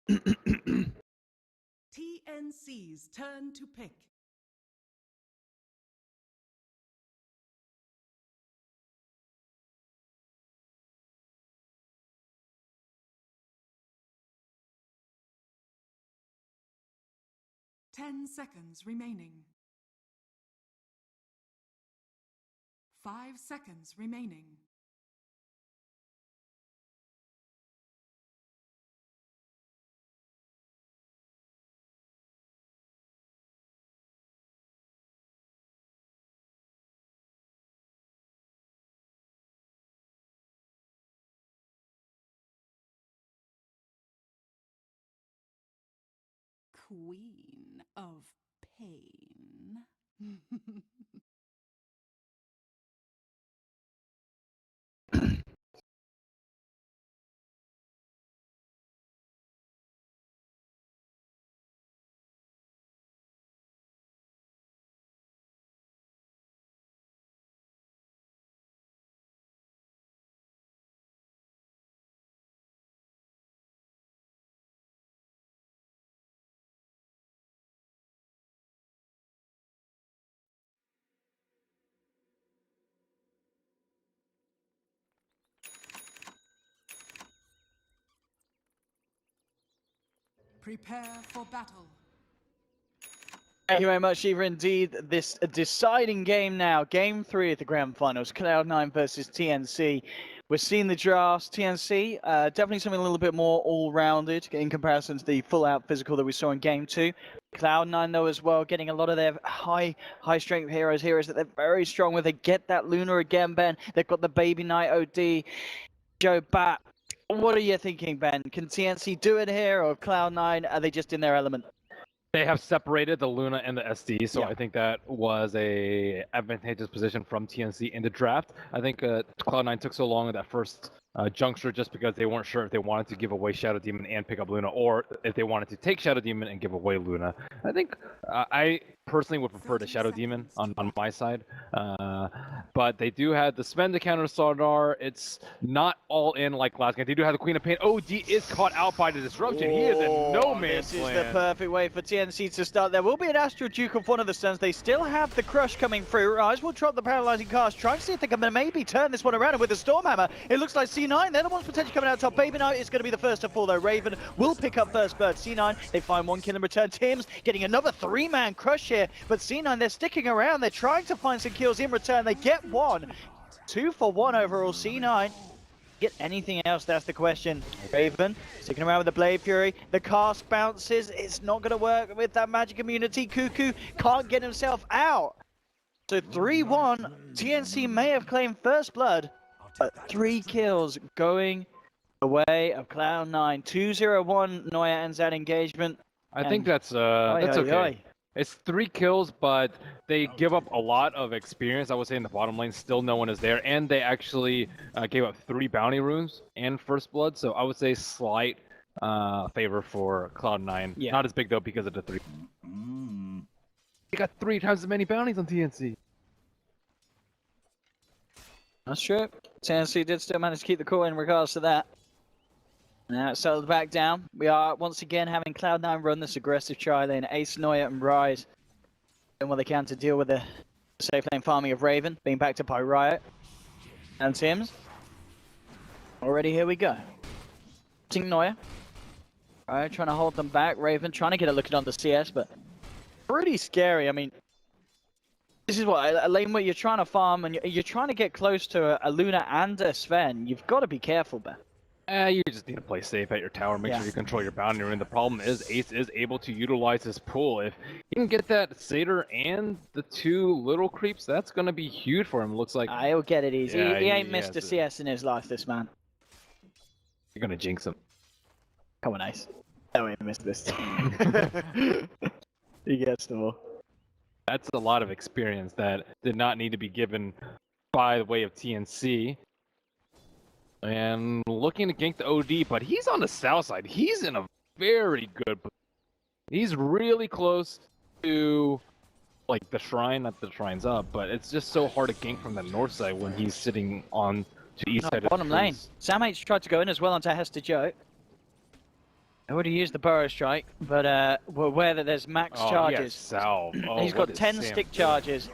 TNC's turn to pick. Ten seconds remaining. 5 seconds remaining. Queen of Pain. Prepare for battle. Thank you very much, Eva. Indeed, this deciding game now, Game 3 of the Grand Finals, Cloud9 versus TNC. We're seeing the drafts. TNC, definitely something a little bit more all-rounded in comparison to the full-out physical that we saw in Game 2. Cloud9, though, as well, getting a lot of their high-strength heroes that they're very strong with. They get that Luna again, Ben. They've got the Baby Knight OD, Joe Bat. What are you thinking, Ben? Can TNC do it here, or Cloud9, are they just in their element? They have separated the Luna and the SD, so Yeah. I think that was a advantageous position from TNC in the draft. I think Cloud9 took so long at that first juncture just because they weren't sure if they wanted to give away Shadow Demon and pick up Luna, or if they wanted to take Shadow Demon and give away Luna. I think I personally would prefer the Shadow Demon on my side, but they do have the spend to counter Sardar. It's not all in like last game. They do have the Queen of Pain. OD is caught out by the disruption. He is in no man's This land. is the perfect way for TNC to start. There will be an Astral Duke of one of the stuns. They still have the crush coming through. Rise will drop the paralyzing cast, trying to see if they can maybe turn this one around. And with the Stormhammer, it looks like C9, they're the ones potentially coming out top. Baby Knight is going to be the first to fall, though. Raven will pick up first bird. C9, they find one kill in return. Tim's getting another 3-man crush here, but C9, they're sticking around. They're trying to find some kills in return. They get one. 2 for 1 overall. C9. Get anything else? That's the question. Raven sticking around with the Blade Fury. The cast bounces. It's not going to work with that magic immunity. Cuckoo can't get himself out. So 3-1. TNC may have claimed first blood, but 3 kills going away of Cloud9. 2-0-1. Noya ends that engagement. I think that's okay. It's 3 kills, but they give up a lot of experience. I would say in the bottom lane, still no one is there, and they actually gave up 3 bounty runes and first blood. So I would say slight favor for Cloud9. Yeah. Not as big though because of the 3. They got 3 times as many bounties on TNC. That's true. TNC did still manage to keep the call in regards to that. Now it's settled back down. We are once again having Cloud9 run this aggressive tri lane. Ace, Noya, and Rise doing what they can to deal with the safe lane farming of Raven, being backed up by Riot and Sims. Already here we go. Team Noya. Riot trying to hold them back. Raven trying to get a look at on the CS, but pretty scary. I mean, this is what a lane where you're trying to farm and you're trying to get close to a Luna and a Sven. You've got to be careful, Ben. You just need to play safe at your tower. Make sure you control your boundary rune. The problem is Ace is able to utilize his pool. If he can get that Satyr and the 2 little creeps, that's going to be huge for him. Looks like He'll get it easy. Yeah, he ain't missed a has CS in his life, this man. You're going to jinx him. Come on, Ace. Oh, he missed this. He gets them all. That's a lot of experience that did not need to be given by the way of TNC. And looking to gank the OD, but he's on the south side. He's in a very good position. He's really close to like the shrine. Not that the shrine's up, but it's just so hard to gank from the north side when he's sitting on to the east side of the Bottom lane. trees. Sam H tried to go in as well onto Hester Joe. I already used the Burrow Strike, but we're aware that there's max charges. Salve. Oh, He's got 10 stick charges.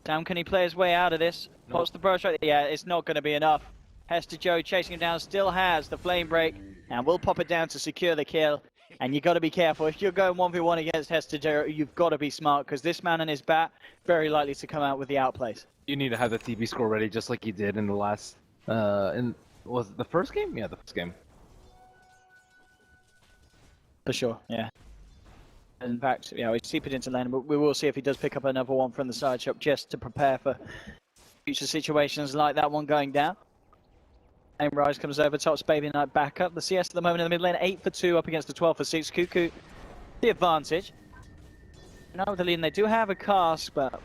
Sam, can he play his way out of this? No. What's the Burrow Strike? Yeah, it's not going to be enough. Hester Joe chasing him down, still has the Flame Break, and will pop it down to secure the kill. And you got to be careful. If you're going 1v1 against Hester Joe, you've got to be smart, because this man and his bat, very likely to come out with the outplays. You need to have the TB score ready, just like you did in the last, was it the first game? Yeah, the first game. For sure, yeah. In fact, yeah, we keep it into lane, but we will see if he does pick up another one from the side shop just to prepare for future situations like that one going down. Aim Rise comes over, tops Baby Knight back up. The CS at the moment in the mid lane, 8 for 2 up against the 12 for 6. Cuckoo, the advantage. Now with the lead, they do have a cast, but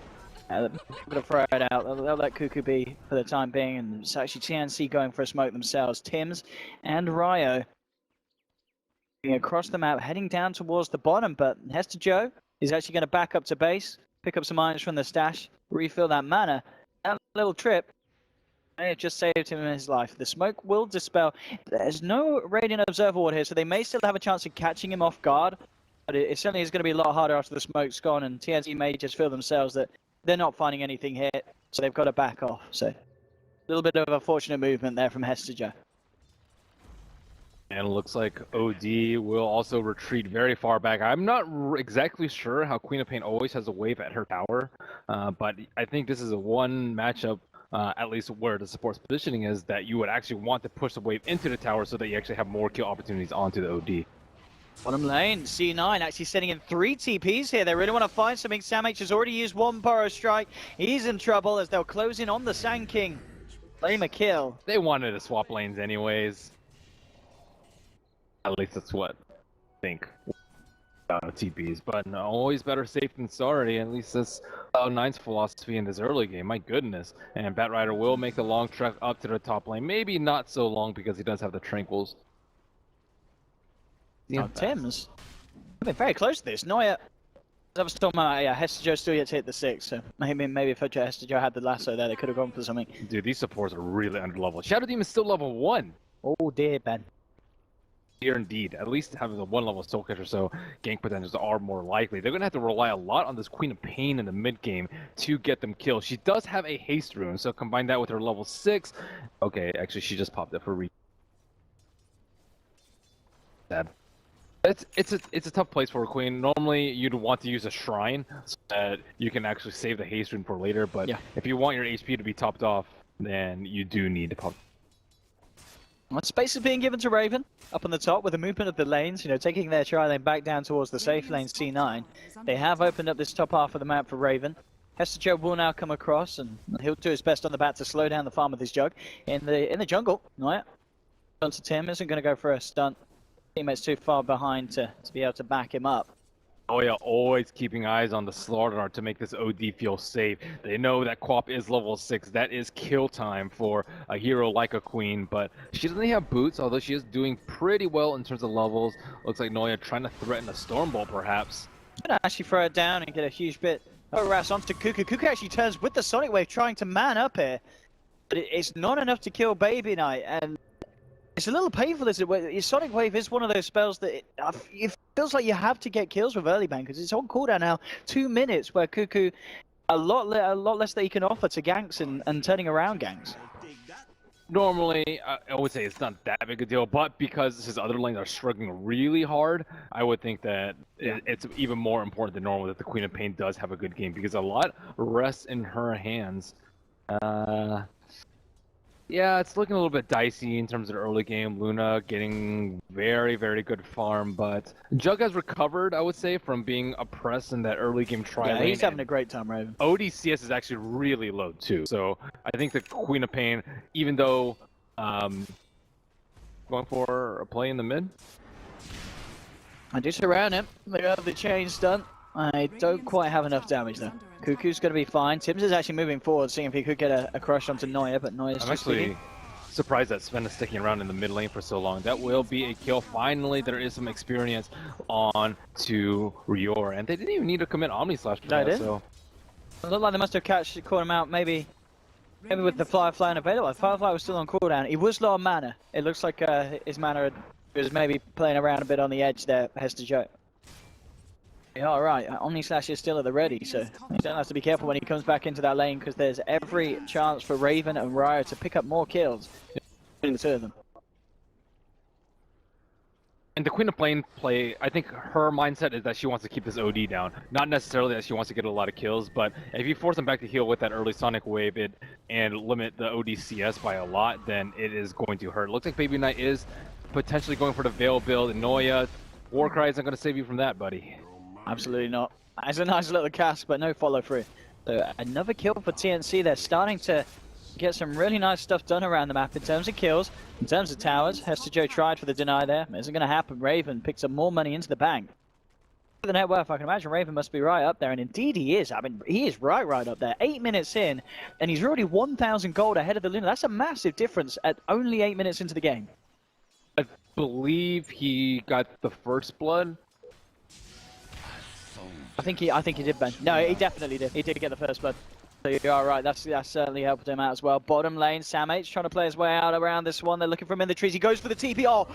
they're going to throw it out. They'll let Cuckoo be for the time being, and it's actually TNC going for a smoke themselves. Tims and Ryo across the map, heading down towards the bottom, but Hester Joe is actually going to back up to base, pick up some items from the stash, refill that mana. That little trip, it just saved him his life. The smoke will dispel. There's no Radiant Observer Ward here, so they may still have a chance of catching him off guard, but it certainly is going to be a lot harder after the smoke's gone, and TNC may just feel themselves that they're not finding anything here, so they've got to back off. So a little bit of a fortunate movement there from Hester Joe. And it looks like OD will also retreat very far back. I'm not exactly sure how Queen of Pain always has a wave at her tower, but I think this is a one matchup, at least where the support's positioning is, that you would actually want to push the wave into the tower so that you actually have more kill opportunities onto the OD. Bottom lane, C9 actually sending in 3 TPs here. They really want to find something. Sam H has already used 1 Burrow Strike. He's in trouble as they'll close in on the Sand King. Claim a kill. They wanted to swap lanes anyways. At least that's what I think TPs, but no, always better safe than sorry. At least that's Cloud9's philosophy in this early game. My goodness. And Batrider will make the long trek up to the top lane. Maybe not so long because he does have the Tranquils. Tims. I've been very close to this. Noya. I was talking about, yeah, Hester Joe still yet to hit the 6, so maybe if Hester Joe had the lasso there, they could have gone for something. Dude, these supports are really under-leveled. Shadow Demon is still level 1. Oh dear, Ben. Here indeed, at least having the 1 level Soul Catcher, so gank potentials are more likely. They're going to have to rely a lot on this Queen of Pain in the mid game to get them killed. She does have a haste rune, so combine that with her level 6. Okay, actually she just popped it for re. Sad. It's a tough place for a queen. Normally you'd want to use a shrine so that you can actually save the haste rune for later, but yeah, if you want your HP to be topped off, then you do need to pop. Well, space is being given to Raven up on the top with the movement of the lanes, taking their tri lane back down towards the safe lane C9. They have opened up this top half of the map for Raven. Hester Joe will now come across, and he'll do his best on the bat to slow down the farm with his jug. In the jungle, right? Onto Tim isn't going to go for a stunt. Teammates too far behind to be able to back him up. Oh yeah, always keeping eyes on the Slaughter to make this OD feel safe. They know that Quap is level 6. That is kill time for a hero like a Queen, but she doesn't have boots, although she is doing pretty well in terms of levels. Looks like Noya trying to threaten a Stormbolt, perhaps. Gonna actually throw it down and get a huge bit of harass onto Cuckoo. Cuckoo actually turns with the Sonic Wave, trying to man up here. But it's not enough to kill Baby Knight, and it's a little painful, isn't it? Sonic Wave is one of those spells that it feels like you have to get kills with early ban, because it's on cooldown now, 2 minutes, where Cuckoo, a lot less that he can offer to ganks and turning around ganks. Normally, I would say it's not that big a deal, but because his other lanes are struggling really hard, I would think that it's even more important than normal that the Queen of Pain does have a good game, because a lot rests in her hands. Yeah, it's looking a little bit dicey in terms of the early game. Luna getting very, very good farm, but Jug has recovered, I would say, from being oppressed in that early game tri lane. Yeah, he's having a great time, Raven. ODCS is actually really low too, so I think the Queen of Pain, even though going for a play in the mid. I do surround him. They have the chain stunt. I don't quite have enough damage though. Cuckoo's going to be fine. Tims is actually moving forward, seeing if he could get a crush onto Noya, but Noya's I'm actually surprised that Sven is sticking around in the mid lane for so long. That will be a kill. Finally, there is some experience on to Rior, and they didn't even need to commit Omni Slash for that. So it looked like they must have caught him out, maybe with the Firefly unavailable. Firefly was still on cooldown. He was low on mana. It looks like his mana had He was maybe playing around a bit on the edge there, Hester Joe. Yeah, all right. Omni Slash is still at the ready, so he don't have to be careful when he comes back into that lane because there's every chance for Raven and Ryo to pick up more kills between the two of them. And the Queen of Plane play, I think her mindset is that she wants to keep this OD down. Not necessarily that she wants to get a lot of kills, but if you force them back to heal with that early Sonic Wave and limit the OD CS by a lot, then it is going to hurt. Looks like Baby Knight is potentially going for the Veil build, and Noya, Warcry isn't going to save you from that, buddy. Absolutely not. It's a nice little cast, but no follow through. So another kill for TNC. They're starting to get some really nice stuff done around the map in terms of kills, in terms of towers. Hester Joe tried for the deny there. Isn't going to happen. Raven picks up more money into the bank. The net worth, I can imagine Raven must be right up there, and indeed he is. I mean, he is right up there. 8 minutes in, and he's already 1,000 gold ahead of the Luna. That's a massive difference at only 8 minutes into the game. I believe he got the first blood. I think he did, Ben. No, he definitely did. He did get the first blood. So you are right. That's certainly helped him out as well. Bottom lane, Sam H trying to play his way out around this one. They're looking for him in the trees. He goes for the TP. Oh,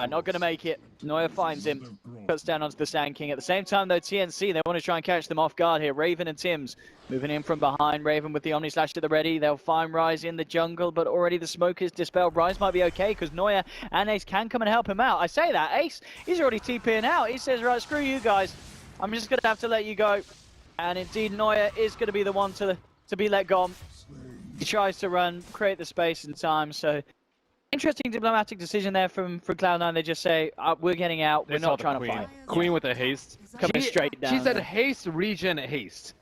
not going to make it. Noya finds him. Cuts down onto the Sand King. At the same time, though, TNC, they want to try and catch them off guard here. Raven and Tims moving in from behind. Raven with the Omni Slash to the ready. They'll find Rise in the jungle, but already the smoke is dispelled. Rise might be okay because Noya and Ace can come and help him out. I say that. Ace, he's already TPing out. He says, right, screw you guys. I'm just going to have to let you go. And indeed, Noya is going to be the one to be let go. He tries to run, create the space and time. So, interesting diplomatic decision there from Cloud9. They just say, we're getting out. We're not trying to fight. Queen with a haste. Coming straight down. She said haste, regen, haste.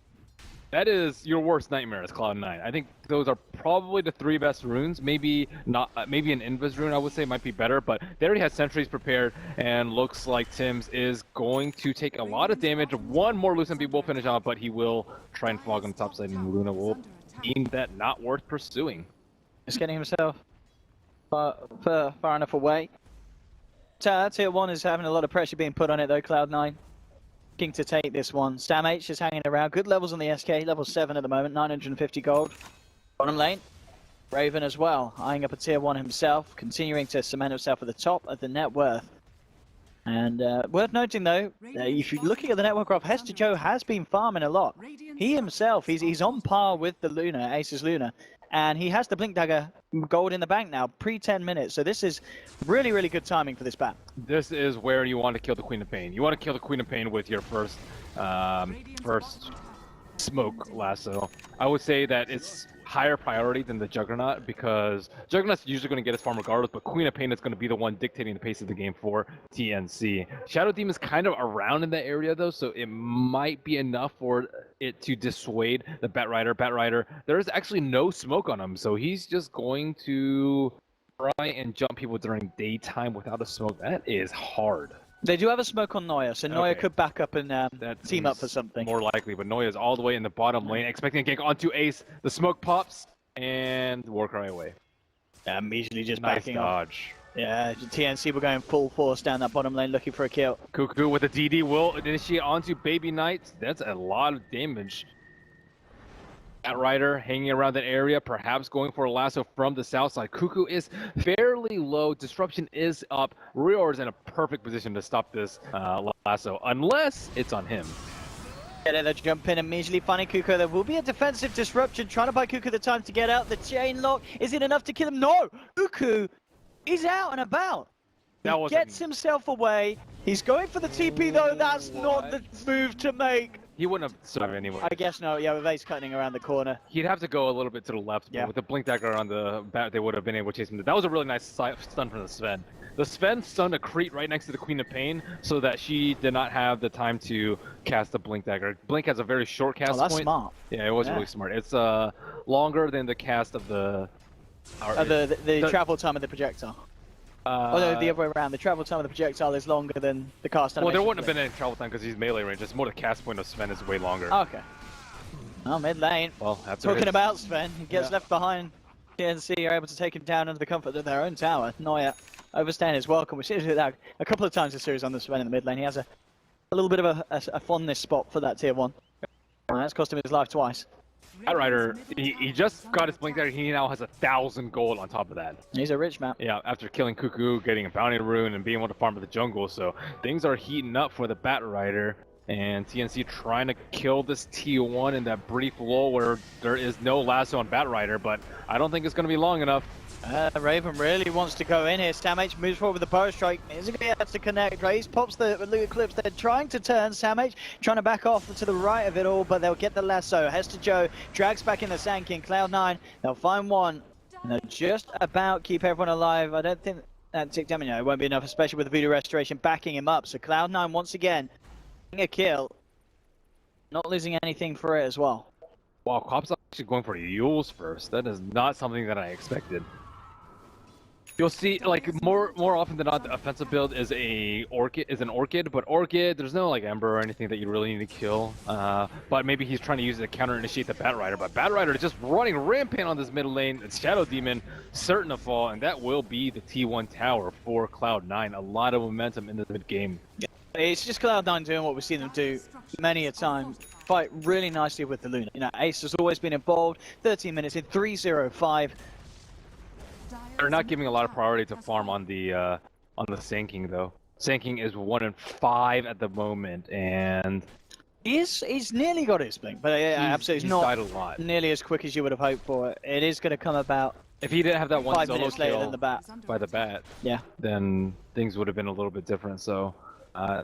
That is your worst nightmare as Cloud9. I think those are probably the 3 best runes. Maybe not. Maybe an Invis rune I would say might be better, but they already had sentries prepared, and looks like Tims is going to take a lot of damage. One more Lucent Beam will finish on, but he will try and fog on the top side, and Luna will deem that not worth pursuing. Just getting himself far enough away. Tier 1 is having a lot of pressure being put on it though, Cloud9. Looking to take this one. Stam H is hanging around. Good levels on the SK, level 7 at the moment, 950 gold. Bottom lane, Raven as well, eyeing up a tier 1 himself, continuing to cement himself at the top of the net worth. And worth noting though, if you're looking at the network graph, Hester Joe has been farming a lot. He himself, he's on par with the Luna, Ace's Luna, and he has the Blink Dagger gold in the bank now, pre-10 minutes. So this is really, really good timing for this bat. This is where you want to kill the Queen of Pain. You want to kill the Queen of Pain with your first smoke lasso. I would say that it's higher priority than the Juggernaut because Juggernaut's usually going to get his farm regardless, but Queen of Pain is going to be the one dictating the pace of the game for TNC. Shadow Demon's kind of around in that area though, so it might be enough for it to dissuade the Bat Rider. Bat Rider, there is actually no smoke on him, so he's just going to try and jump people during daytime without a smoke. That is hard. They do have a smoke on Noya, so Noya could back up and team up for something. More likely, but Noya's all the way in the bottom lane, expecting to gank onto Ace. The smoke pops, and Warcry away. Yeah, immediately just Nice backing dodge. up. Yeah, TNC were going full force down that bottom lane looking for a kill. Cuckoo with a DD will initiate onto Baby Knight. That's a lot of damage. Bat Rider hanging around that area, perhaps going for a lasso from the south side. Cuckoo is fairly low. Disruption is up. Rior is in a perfect position to stop this lasso, unless it's on him. Yeah, they'll jump in immediately, finding Cuckoo. There will be a defensive disruption, trying to buy Cuckoo the time to get out. The chain lock, is it enough to kill him? No! Cuckoo is out and about. He gets himself away. He's going for the TP though. That's not the move to make. He wouldn't have survived anyway. I guess no, yeah, with Ace cutting around the corner. He'd have to go a little bit to the left, but with the Blink Dagger on the bat, they would have been able to chase him. That was a really nice stun from the Sven. The Sven stunned a Crete right next to the Queen of Pain so that she did not have the time to cast the Blink Dagger. Blink has a very short cast point. That's smart. Yeah, it was really smart. It's longer than the cast of the... the travel time of the projectile. Oh no, the other way around. The travel time of the projectile is longer than the cast animation. Well, there wouldn't have been any travel time because he's melee range. It's more the cast point of Sven is way longer. Okay. Oh, mid lane. Well, talking about Sven, he gets left behind. TNC are able to take him down under the comfort of their own tower. Noya overstaying his welcome. We've seen that a couple of times this series on the Sven in the mid lane. He has a little bit of a fondness spot for that tier 1. That's cost him his life twice. Batrider, he just got his blink there. He now has 1,000 gold on top of that. He's a rich man. Yeah, after killing Cuckoo, getting a bounty rune, and being able to farm in the jungle. So things are heating up for the Batrider. And TNC trying to kill this T1 in that brief lull where there is no lasso on Batrider, but I don't think it's going to be long enough. Raven really wants to go in here. SamH moves forward with the power strike. Isn't going to be able to connect. Raze pops the Eclipse. They're trying to turn. SamH trying to back off to the right of it all, but they'll get the lasso. Hester Joe drags back in the Sand King. Cloud9, they'll find one. And they'll just about keep everyone alive. I don't think that tick damage, it won't be enough, especially with the Voodoo Restoration backing him up. So Cloud9 once again, getting a kill. Not losing anything for it as well. Wow, Quap's actually going for Yules first. That is not something that I expected. You'll see, like, more often than not, the offensive build is an Orchid, but Orchid, there's no, like, Ember or anything that you really need to kill. But maybe he's trying to use it to counter-initiate the Batrider, but Batrider is just running rampant on this middle lane. It's Shadow Demon certain to fall, and that will be the T1 tower for Cloud9. A lot of momentum in the mid-game. It's just Cloud9 doing what we've seen them do many a time. Fight really nicely with the Luna. You know, Ace has always been involved. 13 minutes in, 3-0-5. They're not giving a lot of priority to farm on the Sand King though. Sand King is 1-5 at the moment, and He's nearly got his blink, but absolutely he's not died a lot. nearly as quick as you would have hoped for. It is going to come about If he didn't have that one 5 solo minutes later kill than the bat. by the bat, Yeah. then things would have been a little bit different. So,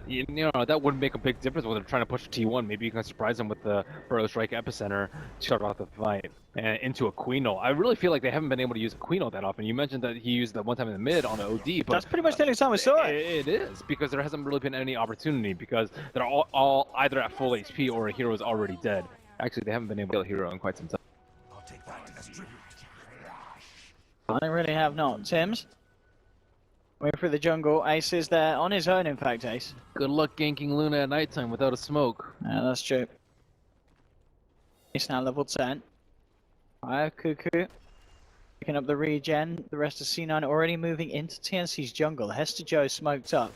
you know, that wouldn't make a big difference when they're trying to push T1. Maybe you can surprise them with the Burrow Strike Epicenter to start off the fight and into a Queen Ult. I really feel like they haven't been able to use a Queen Ult that often. You mentioned that he used that one time in the mid on the OD, but That's pretty much the only time we saw it. It is, because there hasn't really been any opportunity, because they're all either at full HP or a hero is already dead. Actually, they haven't been able to kill a hero in quite some time. I really have not. Tim's? Way through the jungle. Ace is there on his own, in fact, Ace. Good luck ganking Luna at nighttime without a smoke. Yeah, that's true. Ace now level 10. Alright, Cuckoo. Picking up the regen. The rest of C9 already moving into TNC's jungle. Hester Joe smoked up.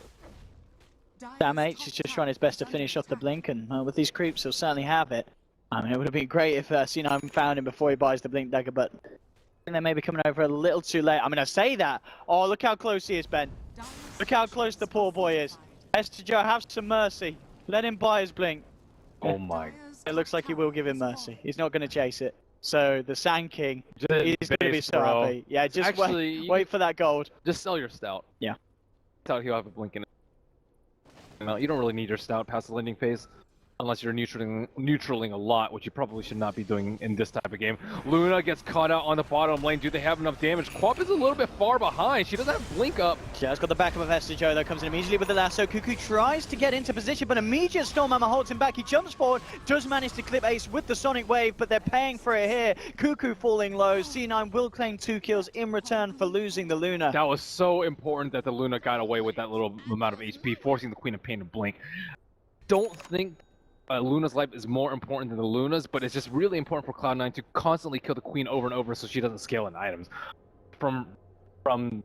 SamH is just trying his best to finish off the blink, and with these creeps, he'll certainly have it. I mean, it would have been great if C9 found him before he buys the blink dagger, but I think they may be coming over a little too late. I mean, I say that. Oh, look how close he is, Ben. Look how close the poor boy is. Hester Joe, have some mercy. Let him buy his blink. Oh my. It looks like he will give him mercy. He's not going to chase it. So the Sand King, Just he's going to be base, so bro. happy. Yeah, just Actually, wait for that gold. Just sell your stout. Yeah. Stout, he'll have a blink in it. No, you don't really need your stout past the landing phase. Unless you're neutraling a lot, which you probably should not be doing in this type of game. Luna gets caught out on the bottom lane. Do they have enough damage? Quap is a little bit far behind. She doesn't have blink up. She has got the backup of Hester Joe, though, comes in immediately with the lasso. Cuckoo tries to get into position, but immediate Stormhammer holds him back. He jumps forward, does manage to clip Ace with the Sonic Wave, but they're paying for it here. Cuckoo falling low. C9 will claim 2 kills in return for losing the Luna. That was so important that the Luna got away with that little amount of HP, forcing the Queen of Pain to blink. Don't think Luna's life is more important than the Luna's, but it's just really important for Cloud9 to constantly kill the Queen over and over so she doesn't scale in items. From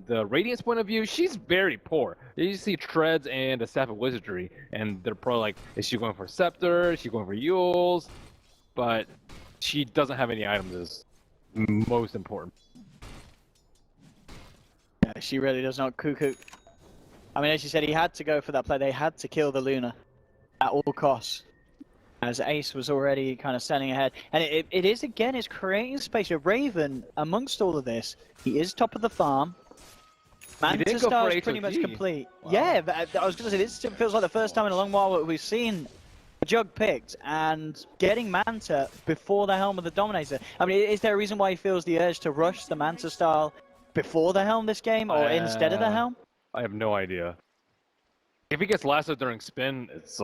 the Radiant's point of view, she's very poor. You see Treads and a Staff of Wizardry, and they're probably like, is she going for Scepter? Is she going for Yules? But she doesn't have any items is most important. Yeah, she really does not. Cuckoo. I mean, as you said, he had to go for that play. They had to kill the Luna at all costs, as Ace was already kind of standing ahead. And it is, again, it's creating space. Raven, amongst all of this, he is top of the farm. Manta Star is pretty much complete. Wow. Yeah, but I was going to say, this feels like the first time in a long while that we've seen Jug picked and getting Manta before the Helm of the Dominator. I mean, is there a reason why he feels the urge to rush the Manta style before the Helm this game, or instead of the Helm? I have no idea. If he gets lassoed during spin, it's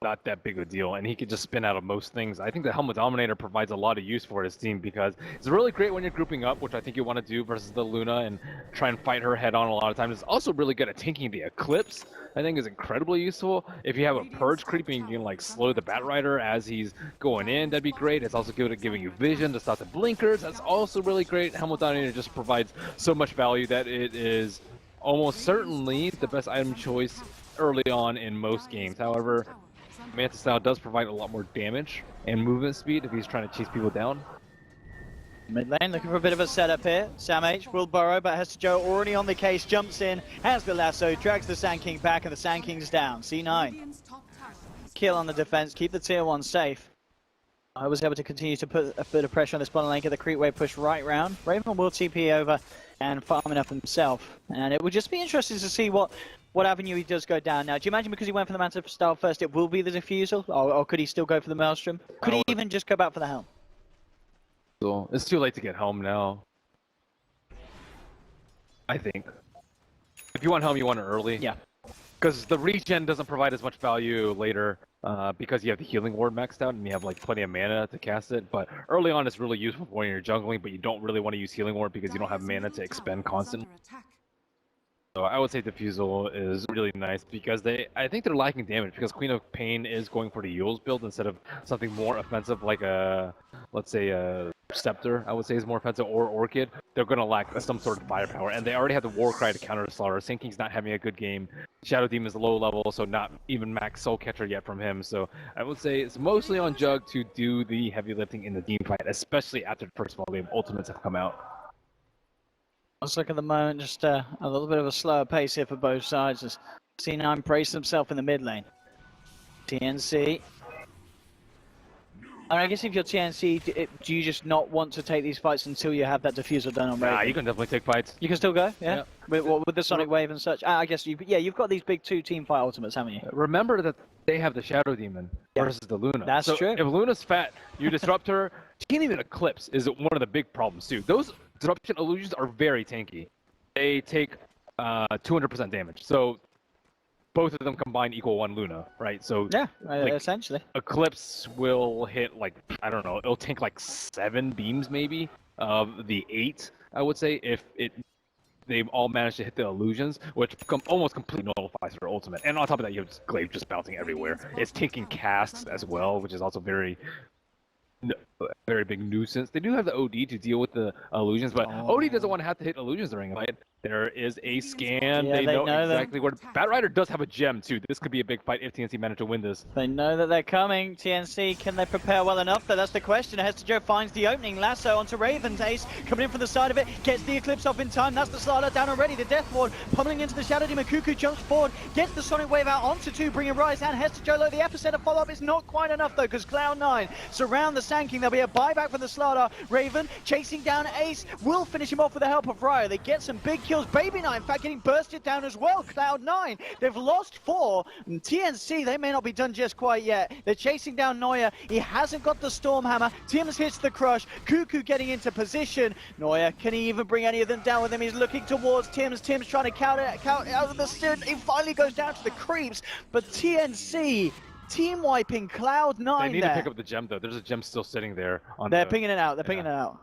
not that big of a deal, and he could just spin out of most things. I think the Helmet Dominator provides a lot of use for his team, because it's really great when you're grouping up, which I think you want to do versus the Luna and try and fight her head on a lot of times. It's also really good at tanking the Eclipse. I think is incredibly useful. If you have a Purge creeping, you can like slow the Batrider as he's going in, that'd be great. It's also good at giving you vision to stop the blinkers. That's also really great. Helmet Dominator just provides so much value that it is almost certainly the best item choice early on in most games. However, Manta style does provide a lot more damage and movement speed if he's trying to chase people down. Mid lane looking for a bit of a setup here. Sam H will burrow, but Hester Joe already on the case, jumps in, has the lasso, drags the Sand King back, and the Sand King's down. C9. Radiant's top tower has Kill on the defense, keep the tier 1 safe. I was able to continue to put a bit of pressure on this bottom lane, get the creep wave push right round. Raven will TP over and farm it up himself. And it would just be interesting to see what avenue he does go down now. Do you imagine because he went for the Manta style first, it will be the Diffusal? Or could he still go for the Maelstrom? Could he even just go back for the Helm? So it's too late to get Helm now. I think. If you want Helm, you want it early. Yeah. Because the regen doesn't provide as much value later because you have the healing ward maxed out and you have like plenty of mana to cast it. But early on it's really useful when you're jungling, but you don't really want to use healing ward because you don't have mana to expend constantly. So I would say Diffusal is really nice because I think they're lacking damage because Queen of Pain is going for the Yules build instead of something more offensive like a, let's say a Scepter, I would say is more offensive, or Orchid. They're going to lack some sort of firepower, and they already have the Warcry to counter the Slaughter. Sand King's not having a good game. Shadow Demon's low level, so not even max Soul Catcher yet from him. So I would say it's mostly on Jug to do the heavy lifting in the team fight, especially after the first small wave ultimates have come out. Let's look at the moment, just a little bit of a slower pace here for both sides as C9 brace himself in the mid lane. TNC. I guess if you're TNC, do you just not want to take these fights until you have that Diffusal done on Raven? Yeah, you can definitely take fights. You can still go, yeah? Yeah. With the Sonic Wave and such? I guess, you've got these big 2 team fight ultimates, haven't you? Remember that they have the Shadow Demon versus the Luna. That's so true. If Luna's fat, you disrupt her. She can't even Eclipse is one of the big problems too. Those disruption illusions are very tanky. They take 200% damage. So both of them combined equal 1 Luna, right? So yeah, like, essentially. Eclipse will hit like, I don't know, it'll tank like 7 beams maybe of the 8, I would say, if they all manage to hit the illusions, which almost completely nullifies her ultimate. And on top of that, you have Glaive just bouncing everywhere. It's taking casts as well, which is also very big nuisance. They do have the OD to deal with the illusions, but OD doesn't want to have to hit illusions during a fight. There is a scan. Yeah, they know that. exactly where. Batrider does have a gem too. This could be a big fight if TNC manage to win this. They know that they're coming. TNC, can they prepare well enough? That's the question. Hester Joe finds the opening. Lasso onto Raven's Ace, coming in from the side of it, gets the Eclipse off in time. That's the Slaughter down already. The Death Ward pummeling into the Shadow Demon. Cuckoo jumps forward, gets the Sonic Wave out onto 2, bringing Rise and Hester Joe low. The epicenter follow-up is not quite enough though, because Cloud9 surround the Sand King. There'll be a buyback for the Slaughter. Raven chasing down Ace, will finish him off with the help of Ryo. They get some big kills. Baby Knight, in fact, getting bursted down as well. Cloud9, they've lost 4. And TNC, they may not be done just quite yet. They're chasing down Neuer. He hasn't got the Stormhammer. Tims hits the crush. Cuckoo getting into position. Neuer, can he even bring any of them down with him? He's looking towards Tims. Tims trying to count out of the steering. He finally goes down to the creeps. But TNC team wiping Cloud9. They need to pick up the gem though. There's a gem still sitting there. They're pinging it out. They're pinging it out.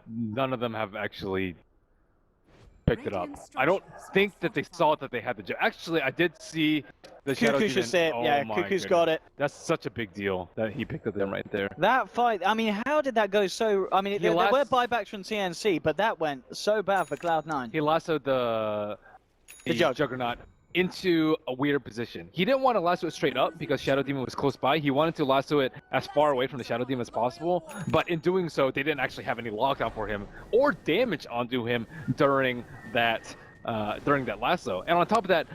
None of them have actually picked it up. I don't think that they saw that they had the gem. Actually, I did see the Shadow Cuckoo should say it. Oh Yeah, my Cuckoo's goodness. got it. That's such a big deal that he picked up them right there. That fight, I mean, how did that go so... I mean, there were buybacks from TNC, but that went so bad for Cloud9. He lassoed the Juggernaut into a weird position. He didn't want to lasso it straight up because Shadow Demon was close by. He wanted to lasso it as far away from the Shadow Demon as possible, but in doing so, they didn't actually have any lockdown for him or damage onto him during that lasso. And on top of that,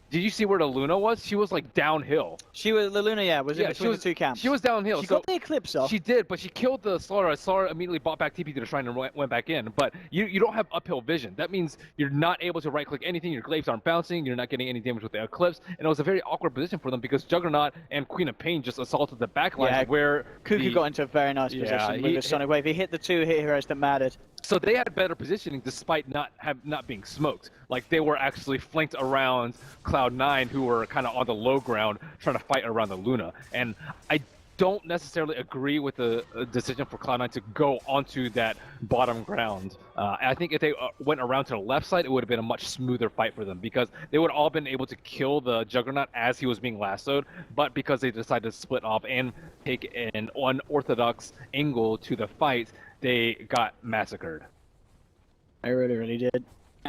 did you see where the Luna was? She was like downhill. The Luna, was in between the 2 camps. She was downhill. She got the Eclipse off. She did, but she killed the Slaughter. Slaughter immediately bought back TP to the shrine and went back in. But you don't have uphill vision. That means you're not able to right-click anything. Your glaives aren't bouncing. You're not getting any damage with the Eclipse. And it was a very awkward position for them because Juggernaut and Queen of Pain just assaulted the backline where Cuckoo got into a very nice position with his Sonic Wave. He hit the 2 hit heroes that mattered. So they had better positioning despite not being smoked. Like they were actually flanked around Cloud9, who were kind of on the low ground trying to fight around the Luna. And I don't necessarily agree with the decision for Cloud9 to go onto that bottom ground. I think if they went around to the left side, it would have been a much smoother fight for them because they would have all been able to kill the Juggernaut as he was being lassoed. But because they decided to split off and take an unorthodox angle to the fight, they got massacred. I really, really did.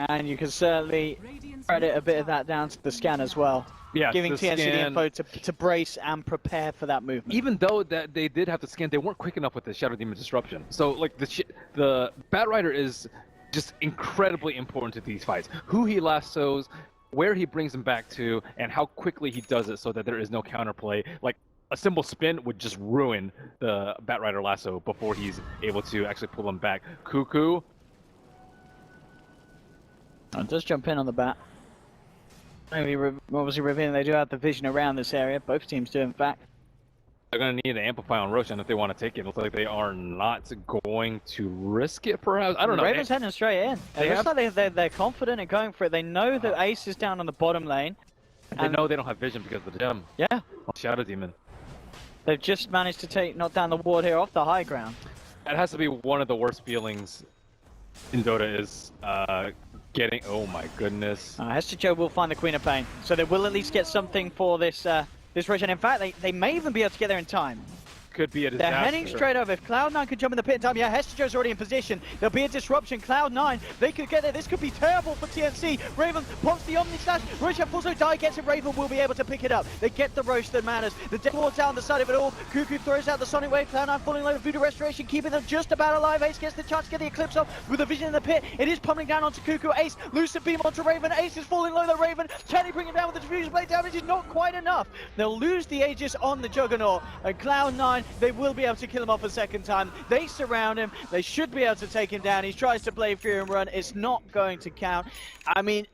And you can certainly credit a bit of that down to the scan as well. Yeah, Giving the TNC the scan- info to brace and prepare for that movement. Even though that they did have to scan, they weren't quick enough with the Shadow Demon disruption. So like the Bat Rider is just incredibly important to these fights. Who he lassos, where he brings him back to, and how quickly he does it so that there is no counterplay. Like a simple spin would just ruin the Bat Rider lasso before he's able to actually pull him back. Cuckoo. I'll just jump in on the bat. Maybe obviously revealing they do have the vision around this area. Both teams do, in fact. They're going to need to amplify on Roshan if they want to take it. It looks like they are not going to risk it, perhaps. I don't know. Raven's heading straight in. It looks like they're confident in going for it. They know that Ace is down on the bottom lane. They know they don't have vision because of the gem. Yeah. Shadow Demon. They've just managed to knock down the ward here off the high ground. That has to be one of the worst feelings in Dota is getting... Oh my goodness. Hester Joe will find the Queen of Pain. So they will at least get something for this this Roshan. In fact, they may even be able to get there in time. Could be a disaster. They're heading straight over. If Cloud9 could jump in the pit in time, yeah, Hester Joe's already in position. There'll be a disruption. Cloud9, they could get there. This could be terrible for TNC. Raven pops the Omni Slash. Roshan also gets it. Raven will be able to pick it up. They get the Roche that matters. The deck ward's down the side of it all. Cuckoo throws out the Sonic Wave. Cloud9 falling low. Voodoo Restoration, keeping them just about alive. Ace gets the chance to get the Eclipse off with a vision in the pit. It is pummeling down onto Cuckoo. Ace, Lucid Beam onto Raven. Ace is falling low, though. Raven, can he bring him down with the Diffusion Blade? Damage is not quite enough. They'll lose the Aegis on the Juggernaut. And Cloud9, they will be able to kill him off a second time. They surround him. They should be able to take him down. He tries to play through and run. It's not going to count. I mean,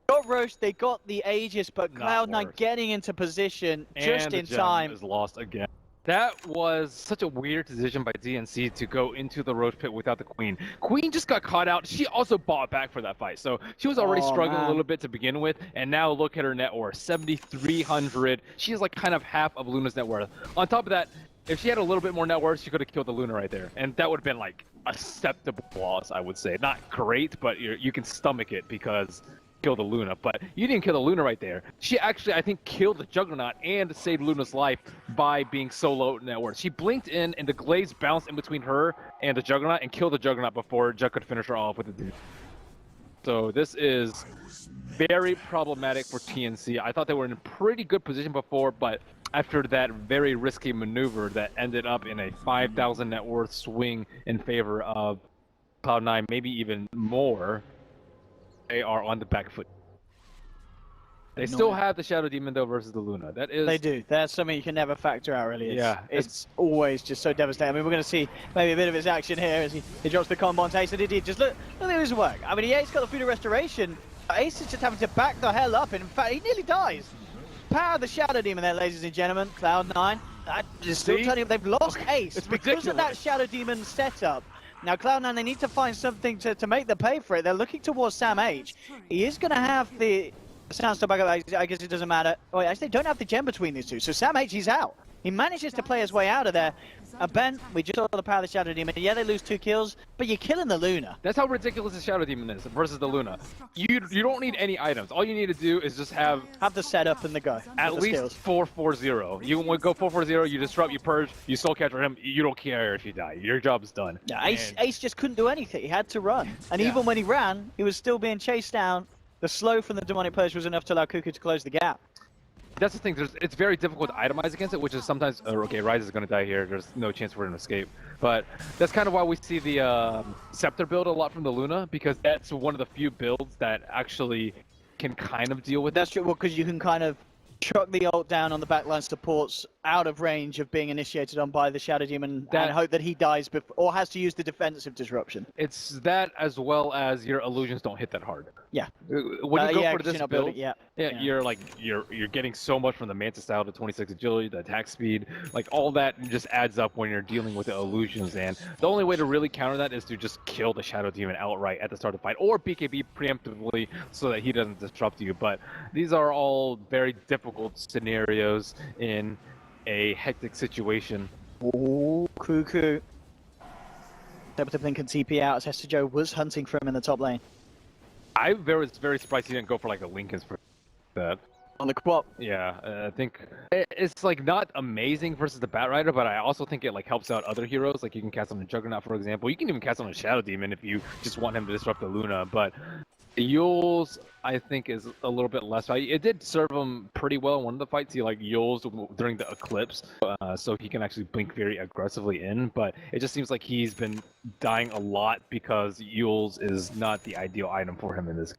got Roche, they got the Aegis, but Cloud9 getting into position just in time. Is lost again. That was such a weird decision by DNC to go into the Roche pit without the Queen. Queen just got caught out. She also bought back for that fight. So she was already struggling a little bit to begin with. And now look at her net worth, 7,300. She is like kind of half of Luna's net worth. On top of that, if she had a little bit more net worth, she could have killed the Luna right there. And that would have been like acceptable loss, I would say. Not great, but you can stomach it because kill the Luna. But you didn't kill the Luna right there. She actually, I think, killed the Juggernaut and saved Luna's life by being so low net worth. She blinked in and the glaze bounced in between her and the Juggernaut and killed the Juggernaut before Jug could finish her off with it. So this is very problematic for TNC. I thought they were in a pretty good position before, but after that very risky maneuver that ended up in a 5,000 net worth swing in favor of Cloud9, maybe even more, they are on the back foot. They still have the Shadow Demon though versus the Luna. That is. They do. That's something you can never factor out, really. It's It's always just so devastating. I mean, we're going to see maybe a bit of his action here as he drops the combo on Ace. And indeed, just look at his work. I mean, Ace got the Voodoo Restoration. Ace is just having to back the hell up. And in fact, he nearly dies. Power of the Shadow Demon there, ladies and gentlemen. Cloud9. Still turning up. They've lost Ace it's because ridiculous. of that Shadow Demon setup. Now, Cloud9, they need to find something to make them pay for it. They're looking towards Sam H. He is going to have the sound stop back up. I guess it doesn't matter. Oh, actually, they don't have the gem between these two. So Sam H, he's out. He manages to play his way out of there. Ben, we just saw the power of the Shadow Demon. Yeah, they lose 2 kills, but you're killing the Luna. That's how ridiculous the Shadow Demon is versus the Luna. You don't need any items. All you need to do is just have the setup and the go. at least 4-4-0. You want to go 4-4-0, you disrupt, you purge, you soul capture him, you don't care if you die. Your job is done. Yeah, Ace just couldn't do anything. He had to run. And even when he ran, he was still being chased down. The slow from the Demonic Purge was enough to allow Cuckoo to close the gap. That's the thing, it's very difficult to itemize against it, which is sometimes, okay, Ryze is going to die here, there's no chance for him to escape. But that's kind of why we see the Scepter build a lot from the Luna, because that's one of the few builds that actually can kind of deal with That's true, because you can kind of chuck the ult down on the backline supports out of range of being initiated on by the Shadow Demon and hope that he dies before, or has to use the defensive disruption. It's that as well as your illusions don't hit that hard. Yeah. When you go for this build, yeah, you're like you're getting so much from the Manta style, the 26 agility, the attack speed, like all that just adds up when you're dealing with the illusions. And the only way to really counter that is to just kill the Shadow Demon outright at the start of the fight, or BKB preemptively so that he doesn't disrupt you. But these are all very difficult scenarios in a hectic situation. Ooh, Cuckoo. Able to blink and TP out as Hester Joe was hunting for him in the top lane. I was very surprised he didn't go for like a Linken's for that. On the quap. Yeah, I think it's like not amazing versus the Bat Rider, but I also think it like helps out other heroes. Like you can cast on the Juggernaut, for example. You can even cast on a Shadow Demon if you just want him to disrupt the Luna. But Yules, I think, is a little bit less value. It did serve him pretty well in one of the fights. He like Yules during the Eclipse, so he can actually blink very aggressively in. But it just seems like he's been dying a lot because Yules is not the ideal item for him in this.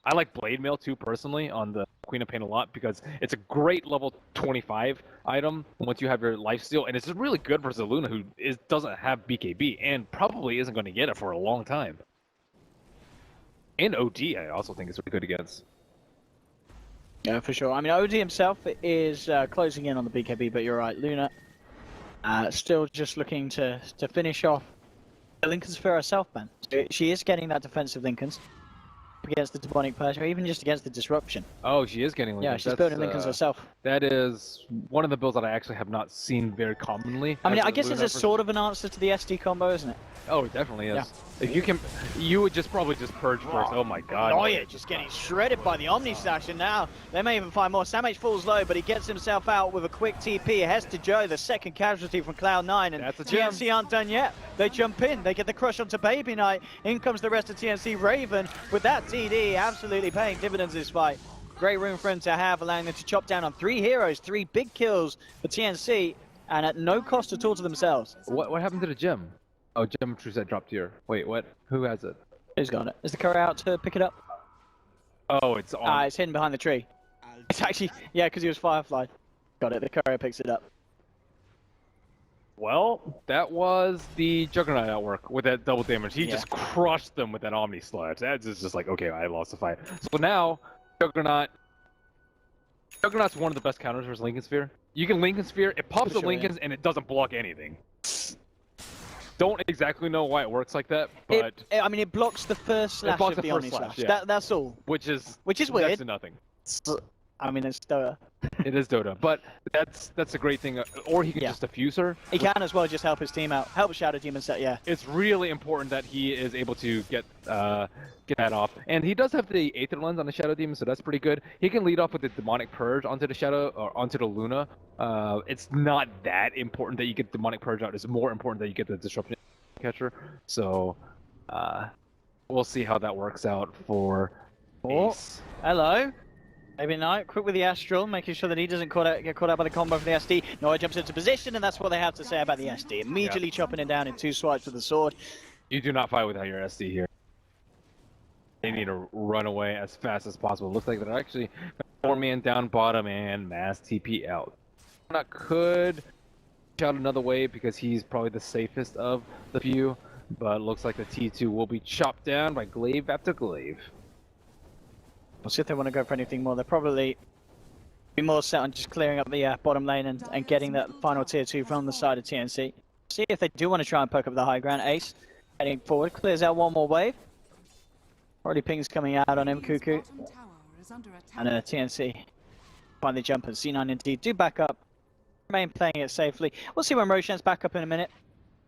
I like Blade Mail too personally on the Queen of Pain a lot because it's a great level 25 item once you have your lifesteal, and it's really good versus Luna who doesn't have BKB and probably isn't going to get it for a long time. And OD, I also think is really good against. Yeah, for sure. I mean, OD himself is closing in on the BKB, but you're right, Luna still just looking to finish off the Lincoln Sphere herself, man. So she is getting that defensive Lincolns against the demonic Persia, or even just against the disruption. Oh, she is getting Lincolns. Yeah, she's building Lincolns herself. That is one of the builds that I actually have not seen very commonly. I mean, I guess it's a sort of an answer to the SD combo, isn't it? Oh, it definitely is. Yeah. If you can, you would just probably just purge first. Oh my god. Oh yeah, just getting shredded by the Omni Slash, and now they may even find more. Samh falls low, but he gets himself out with a quick TP. Hester Joe, the second casualty from Cloud9, and that's a gem. TNC aren't done yet. They jump in, they get the crush onto Baby Knight. In comes the rest of TNC. Raven with that TD, absolutely paying dividends this fight. Great room for him to have, allowing them to chop down on 3 heroes, 3 big kills for TNC, and at no cost at all to themselves. What happened to the gem? Oh, gem true set dropped here. Wait, what? Who has it? Who's got it? Is the courier out to pick it up? Oh, it's on. It's hidden behind the tree. It's actually, yeah, because he was Firefly. Got it, the courier picks it up. Well, that was the Juggernaut at work with that double damage. He just crushed them with that Omni Slash. That's just like, okay, I lost the fight. So now, Juggernaut's one of the best counters versus Lincoln Sphere. You can Lincoln Sphere, it pops the Lincolns, and it doesn't block anything. Don't exactly know why it works like that, but I mean, it blocks the first slash of the Omni Slash. Yeah. That's all. Which is weird. Next to nothing. I mean, it's Dota. It is Dota, but that's a great thing. Or he can just diffuse her. He can as well, just help his team out, help Shadow Demon set. Yeah. It's really important that he is able to get that off, and he does have the Aether Lens on the Shadow Demon, so that's pretty good. He can lead off with the Demonic Purge onto the Shadow or onto the Luna. It's not that important that you get Demonic Purge out. It's more important that you get the Disruption Catcher. So we'll see how that works out for Ace. Hello. Maybe Knight, quick with the Astral, making sure that he doesn't get caught out by the combo from the SD. Noah jumps into position, and that's what they have to say about the SD. Immediately chopping it down in 2 swipes with the sword. You do not fight without your SD here. They need to run away as fast as possible. Looks like they're actually 4-man down bottom and mass TP out. Not could shout another wave because he's probably the safest of the few, but looks like the T2 will be chopped down by glaive after glaive. We'll see if they want to go for anything more. They'll probably be more set on just clearing up the bottom lane and getting that final tier 2 from the side of TNC. See if they do want to try and poke up the high ground. Ace heading forward, clears out one more wave. Already pings coming out on him, Cuckoo. And TNC finally jump and C9 indeed do back up. Remain playing it safely. We'll see when Roshan's back up in a minute.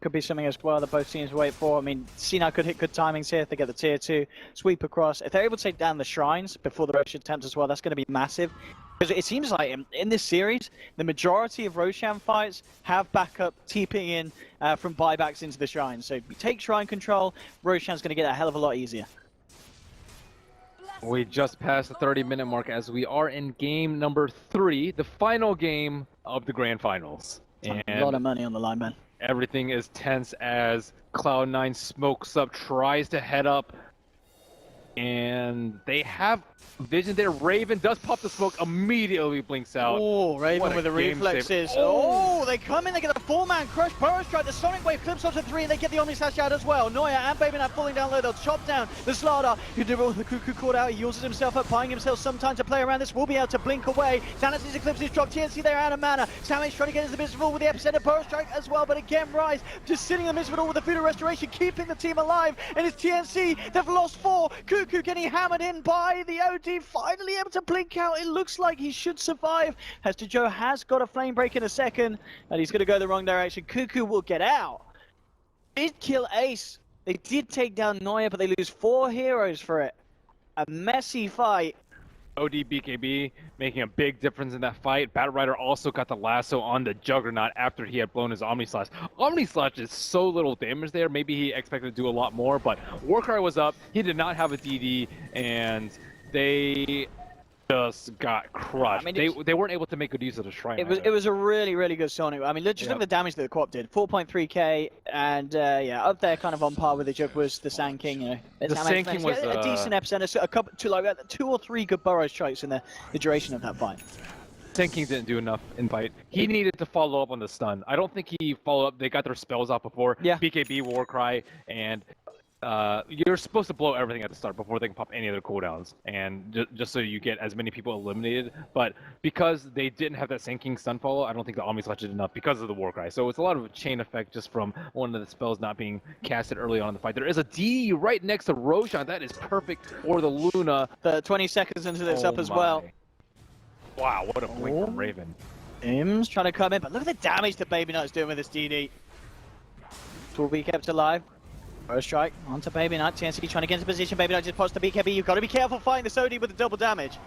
Could be something as well that both teams wait for. I mean, C9 could hit good timings here if they get the tier 2, sweep across. If they're able to take down the shrines before the Roshan attempt as well, that's going to be massive. Because it seems like in this series, the majority of Roshan fights have backup TPing in from buybacks into the shrines. So if you take shrine control, Roshan's going to get a hell of a lot easier. We just passed the 30-minute mark as we are in game number 3, the final game of the Grand Finals. And a lot of money on the line, man. Everything is tense as Cloud9 smokes up, tries to head up, and they have vision there. Raven does pop the smoke, immediately blinks out. Oh, Raven with the reflexes. Oh, they come in, they get a 4-man crush, burrow strike, the Sonic Wave clips onto 3, and they get the Omni Slash out as well. Noya and Baby Knight falling down low, they'll chop down the Slardar, who did all the Cuckoo caught out. He uses himself up, buying himself some time to play around this, will be able to blink away. Thanos' Eclipse is dropped, TNC they're out of mana. Samh trying to get into the Miserable with the Epicenter burrow strike as well, but again, Rise just sitting in the Miserable with the Food of Restoration, keeping the team alive, and it's TNC, they've lost 4. Cuckoo getting hammered in by the OD, finally able to blink out. It looks like he should survive. Hester Joe has got a flame break in a second, and he's going to go the wrong direction. Cuckoo will get out. Did kill Ace. They did take down Noya, but they lose 4 heroes for it. A messy fight. OD BKB making a big difference in that fight. Batrider also got the lasso on the Juggernaut after he had blown his Omni Slash. Omni Slash is so little damage there. Maybe he expected to do a lot more, but Warcry was up. He did not have a DD, and they just got crushed. I mean, they weren't able to make good use of the Shrine. It was a really, really good Sonic. I mean, just look at the damage that the Co-op did. 4.3k, and yeah, up there kind of on par with the Jug was the Sand King, you know. The Sand King was a decent epicenter, a couple, two or three good burrow strikes in the duration of that fight. Sand King didn't do enough in fight. He needed to follow up on the stun. I don't think he followed up. They got their spells out before. Yeah. BKB, Warcry, and you're supposed to blow everything at the start before they can pop any other cooldowns, and just so you get as many people eliminated. But because they didn't have that Sand King stun follow, I don't think the Omni Slash did enough because of the Warcry. So it's a lot of a chain effect just from one of the spells not being casted early on in the fight. There is a D right next to Roshan. That is perfect for the Luna. 20 seconds into this up as well. Wow, what a blink from Raven. Im's trying to come in, but look at the damage that Baby Nut is doing with this DD. Will be kept alive. First strike onto Baby Nut. TNC trying to get into position. Baby Nut just pops the BKB. You've got to be careful fighting this OD with the double damage.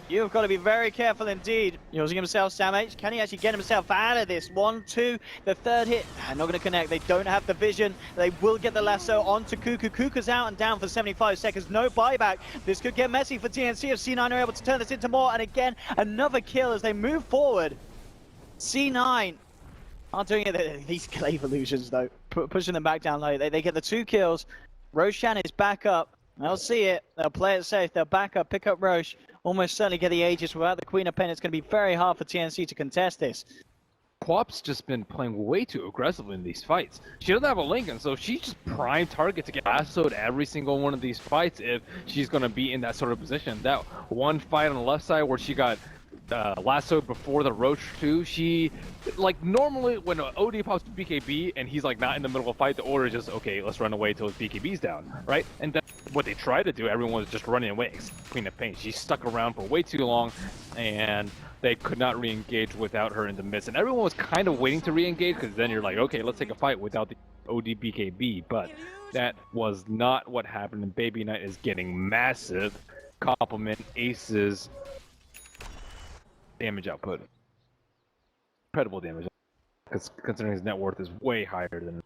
You've got to be very careful indeed. Using himself, Sam H. Can he actually get himself out of this? 1, 2, the third hit. Not going to connect. They don't have the vision. They will get the lasso onto Cuckoo. Cuckoo's out and down for 75 seconds. No buyback. This could get messy for TNC if C9 are able to turn this into more. And again, another kill as they move forward. C9 aren't doing it. These Clave illusions, though, pushing them back down low. They get the 2 kills. Roshan is back up. They'll see it. They'll play it safe. They'll back up, pick up Roche. Almost certainly get the Aegis. Without the Queen of Pen, it's going to be very hard for TNC to contest this. Quap's just been playing way too aggressively in these fights. She doesn't have a Lincoln, so she's just prime target to get lassoed every single one of these fights if she's going to be in that sort of position. That one fight on the left side where she got lassoed before the Roach too, she, like, normally when an OD pops to BKB and he's like not in the middle of a fight, the order is just, okay, let's run away till his BKB's down, right? And that's what they try to do. Everyone was just running away, except Queen of Pain. She stuck around for way too long, and they could not re-engage without her in the midst. And everyone was kind of waiting to re-engage, because then you're like, okay, let's take a fight without the OD BKB, but that was not what happened, and Baby Knight is getting massive compliment aces damage output. Incredible damage, because considering his net worth is way higher than.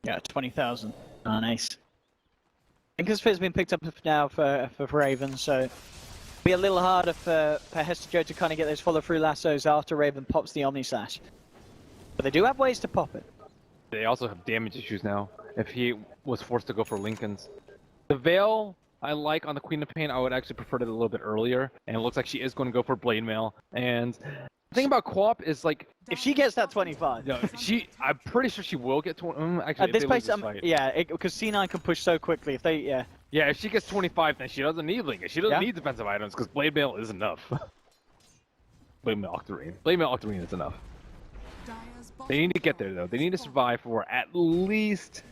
Yeah, 20,000 on ace. I think his fit's been picked up now for Raven, so it'll be a little harder for Hester Joe to kind of get those follow-through lassos after Raven pops the Omni Slash. But they do have ways to pop it. They also have damage issues now. If he was forced to go for Lincolns, the Veil I like on the Queen of Pain. I would actually prefer it a little bit earlier, and it looks like she is going to go for Blade Mail. And the thing about Quap is, like, if she gets that 25, no, I'm pretty sure she will get 20. Actually, at this pace, yeah, because C9 can push so quickly. If they, yeah, if she gets 25, then she doesn't need Lincoln. She doesn't need defensive items because Blade Mail is enough. Blade Mail Octarine. Blade Mail Octarine is enough. They need to get there though. They need to survive for at least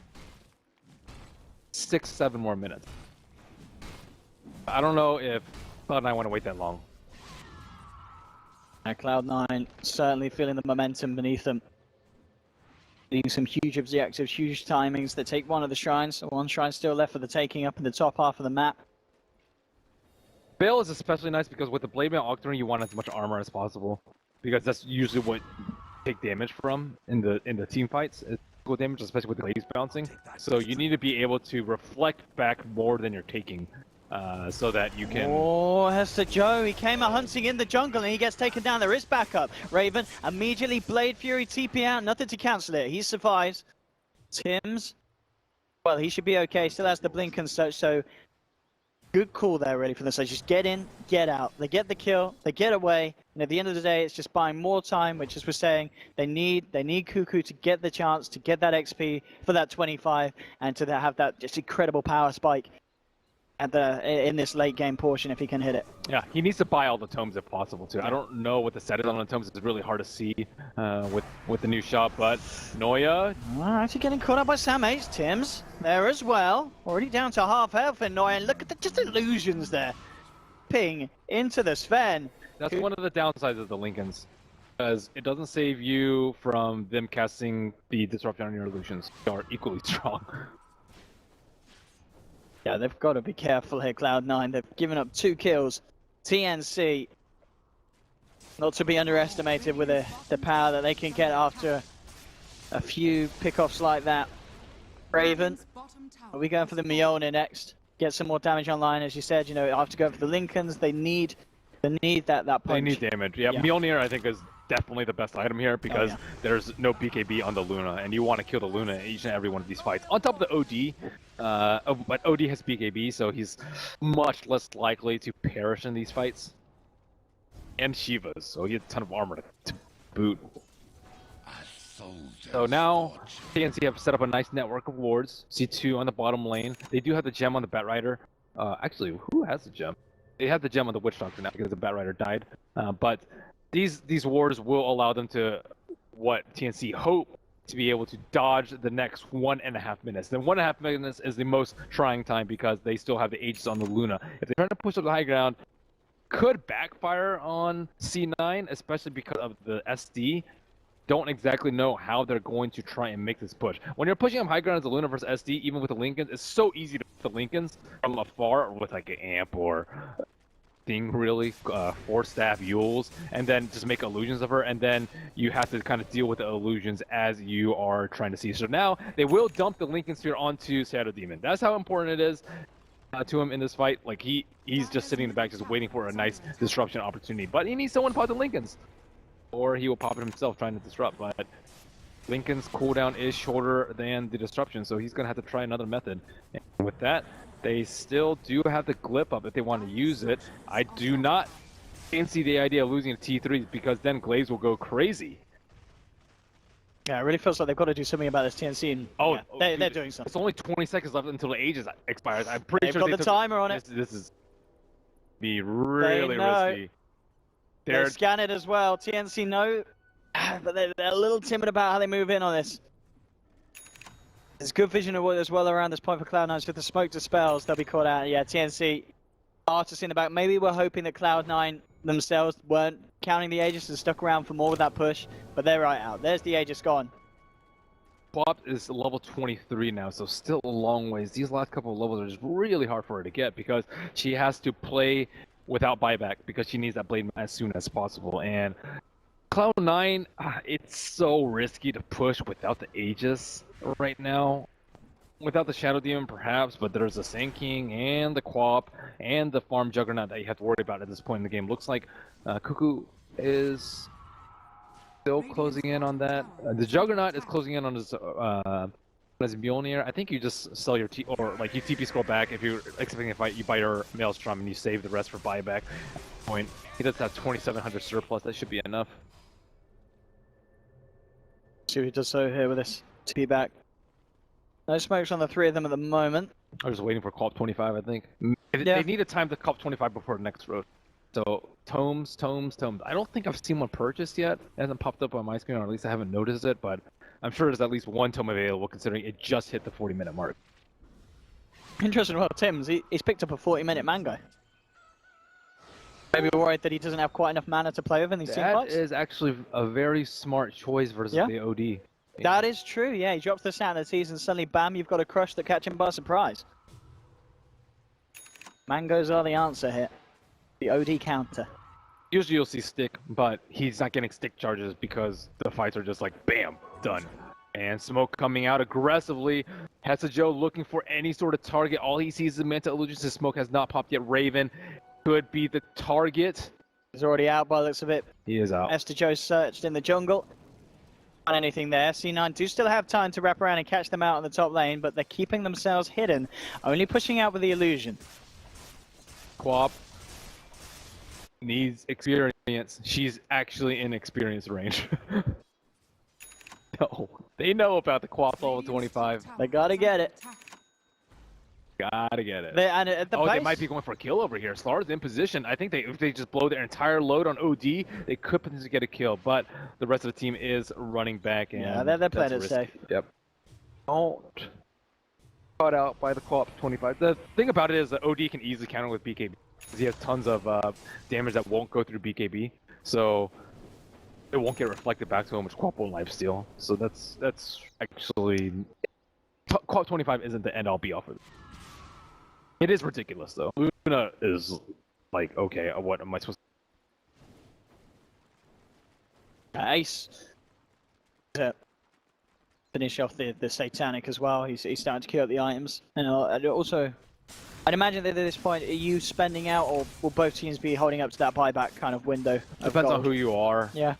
6-7 more minutes. I don't know if Cloud9 want to wait that long. Cloud9 certainly feeling the momentum beneath them. Needing some huge objectives, huge timings that take one of the shrines. One shrine still left for the taking up in the top half of the map. Veil is especially nice because with the Blade Mail Octarine, you want as much armor as possible, because that's usually what you take damage from in the team fights. It's damage, especially with the ladies bouncing. So you need to be able to reflect back more than you're taking. So that you can. Oh, Hester Joe, he came out hunting in the jungle and he gets taken down. There is backup. Raven immediately Blade Fury TP out, nothing to cancel it. He survives. Tim's, well, he should be okay. Still has the blink and such, so good call there really for the stage. Just get in, get out. They get the kill, they get away, and at the end of the day, it's just buying more time, which as we're saying, they need Cuckoo to get the chance to get that XP for that 25 and to have that just incredible power spike in this late game portion if he can hit it. Yeah, he needs to buy all the tomes if possible too. I don't know what the set is on the tomes. It's really hard to see with the new shop, but Noya. Actually getting caught up by Sam H. Tim's there as well. Already down to half health in Noya, and look at the just illusions there. Ping into the Sven. That's one of the downsides of the Lincolns, because it doesn't save you from them casting the disruption on your illusions. They are equally strong. Yeah, they've got to be careful here, Cloud9. They've given up 2 kills TNC, not to be underestimated with the power that they can get after a few pickoffs like that. Raven, Bottom tower are we going for the Mjolnir next? Get some more damage online, as you said. You know, after going for the Lincolns, they need that punch. They need damage. Yeah, Mjolnir I think is definitely the best item here because there's no BKB on the Luna, and you want to kill the Luna in each and every one of these fights. On top of the OD, but OD has BKB, so he's much less likely to perish in these fights. And Shiva's, so he has a ton of armor to boot. So now, TNC have set up a nice network of wards. C2 on the bottom lane. They do have the gem on the Batrider. Actually, who has the gem? They have the gem on the Witch Doctor now because the Batrider died. But these wards will allow them to, what TNC hope, to be able to dodge the next 1.5 minutes. Then 1.5 minutes is the most trying time because they still have the Aegis on the Luna. If they're trying to push up the high ground, could backfire on C9, especially because of the SD. Don't exactly know how they're going to try and make this push. When you're pushing up high ground as a Luna versus SD, even with the Lincolns, it's so easy to put the Lincolns from afar with like an amp or thing really, 4-staff Yules, and then just make illusions of her, and then you have to kind of deal with the illusions as you are trying to see. So now they will dump the Lincoln Sphere onto Shadow Demon. That's how important it is to him in this fight. Like he's just sitting in the back just waiting for a nice disruption opportunity, but he needs someone to pop the Lincolns. Or he will pop it himself trying to disrupt, but Lincoln's cooldown is shorter than the disruption, so he's going to have to try another method. And with that, they still do have the Glip up if they want to use it. I do not fancy the idea of losing a T3 because then Glaze will go crazy. Yeah, it really feels like they've got to do something about this TNC. And, they're doing something. It's only 20 seconds left until the Aegis expires. I'm pretty They've sure got the timer on it. This is be really risky. They scan it as well. TNC know, but they're a little timid about how they move in on this. There's good vision as well around this point for Cloud9. So if the smoke dispels, they'll be caught out. Yeah, TNC artists in the back. Maybe we're hoping that Cloud9 themselves weren't counting the Aegis and stuck around for more with that push, but they're right out. There's the Aegis gone. Swap is level 23 now, so still a long ways. These last couple of levels are just really hard for her to get because she has to play without buyback because she needs that blade as soon as possible. And Cloud9, it's so risky to push without the Aegis right now. Without the Shadow Demon perhaps, but there's the Sand King and the Quap and the Farm Juggernaut that you have to worry about at this point in the game. Looks like Cuckoo is still closing in on that. The Juggernaut is closing in on his Mjolnir. I think you just sell your or like you TP scroll back if you're expecting a fight. You buy your Maelstrom and you save the rest for buyback. Point. He does have 2,700 surplus. That should be enough. See what he does so here with this TP back. No smokes on the three of them at the moment. I'm just waiting for Cop 25. I think they need a time to Cop 25 before the next road. So tomes. I don't think I've seen one purchased yet. It hasn't popped up on my screen, or at least I haven't noticed it. But I'm sure there's at least one tome available, considering it just hit the 40-minute mark. Interesting. Well, Tim's he's picked up a 40-minute mango. Maybe worried that he doesn't have quite enough mana to play with in these team fights. That is actually a very smart choice versus the OD. Yeah. That is true. Yeah, he drops the sanities and suddenly, bam, you've got a crush that catch him by surprise. Mangoes are the answer here. The OD counter. Usually you'll see stick, but he's not getting stick charges because the fights are just like, bam, done. And Smoke coming out aggressively. Joe looking for any sort of target. All he sees is Manta Illusions. Smoke has not popped yet. Raven could be the target. He's already out by the looks of it. He is out. Joe searched in the jungle. Not anything there. C9 do still have time to wrap around and catch them out on the top lane, but they're keeping themselves hidden. Only pushing out with the illusion. Quap needs experience. She's actually in experience range. No, they know about the Quap level 25. They gotta get it. Gotta get it. They might be going for a kill over here. Slar's in position. I think if they just blow their entire load on OD, they could potentially get a kill, but the rest of the team is running back. And yeah, they're playing it safe. Yep. Don't caught out by the Quap 25. The thing about it is that OD can easily counter with BKB. He has tons of damage that won't go through BKB, so it won't get reflected back to him, which Quap won't lifesteal. So that's actually Quap 25 isn't the end all be all for it. It is ridiculous though. Luna is like, okay, what am I supposed Ace to finish off the Satanic as well. He's starting to queue up the items. And also, I'd imagine that at this point, are you spending out, or will both teams be holding up to that buyback kind of window? Depends on who you are. Yeah.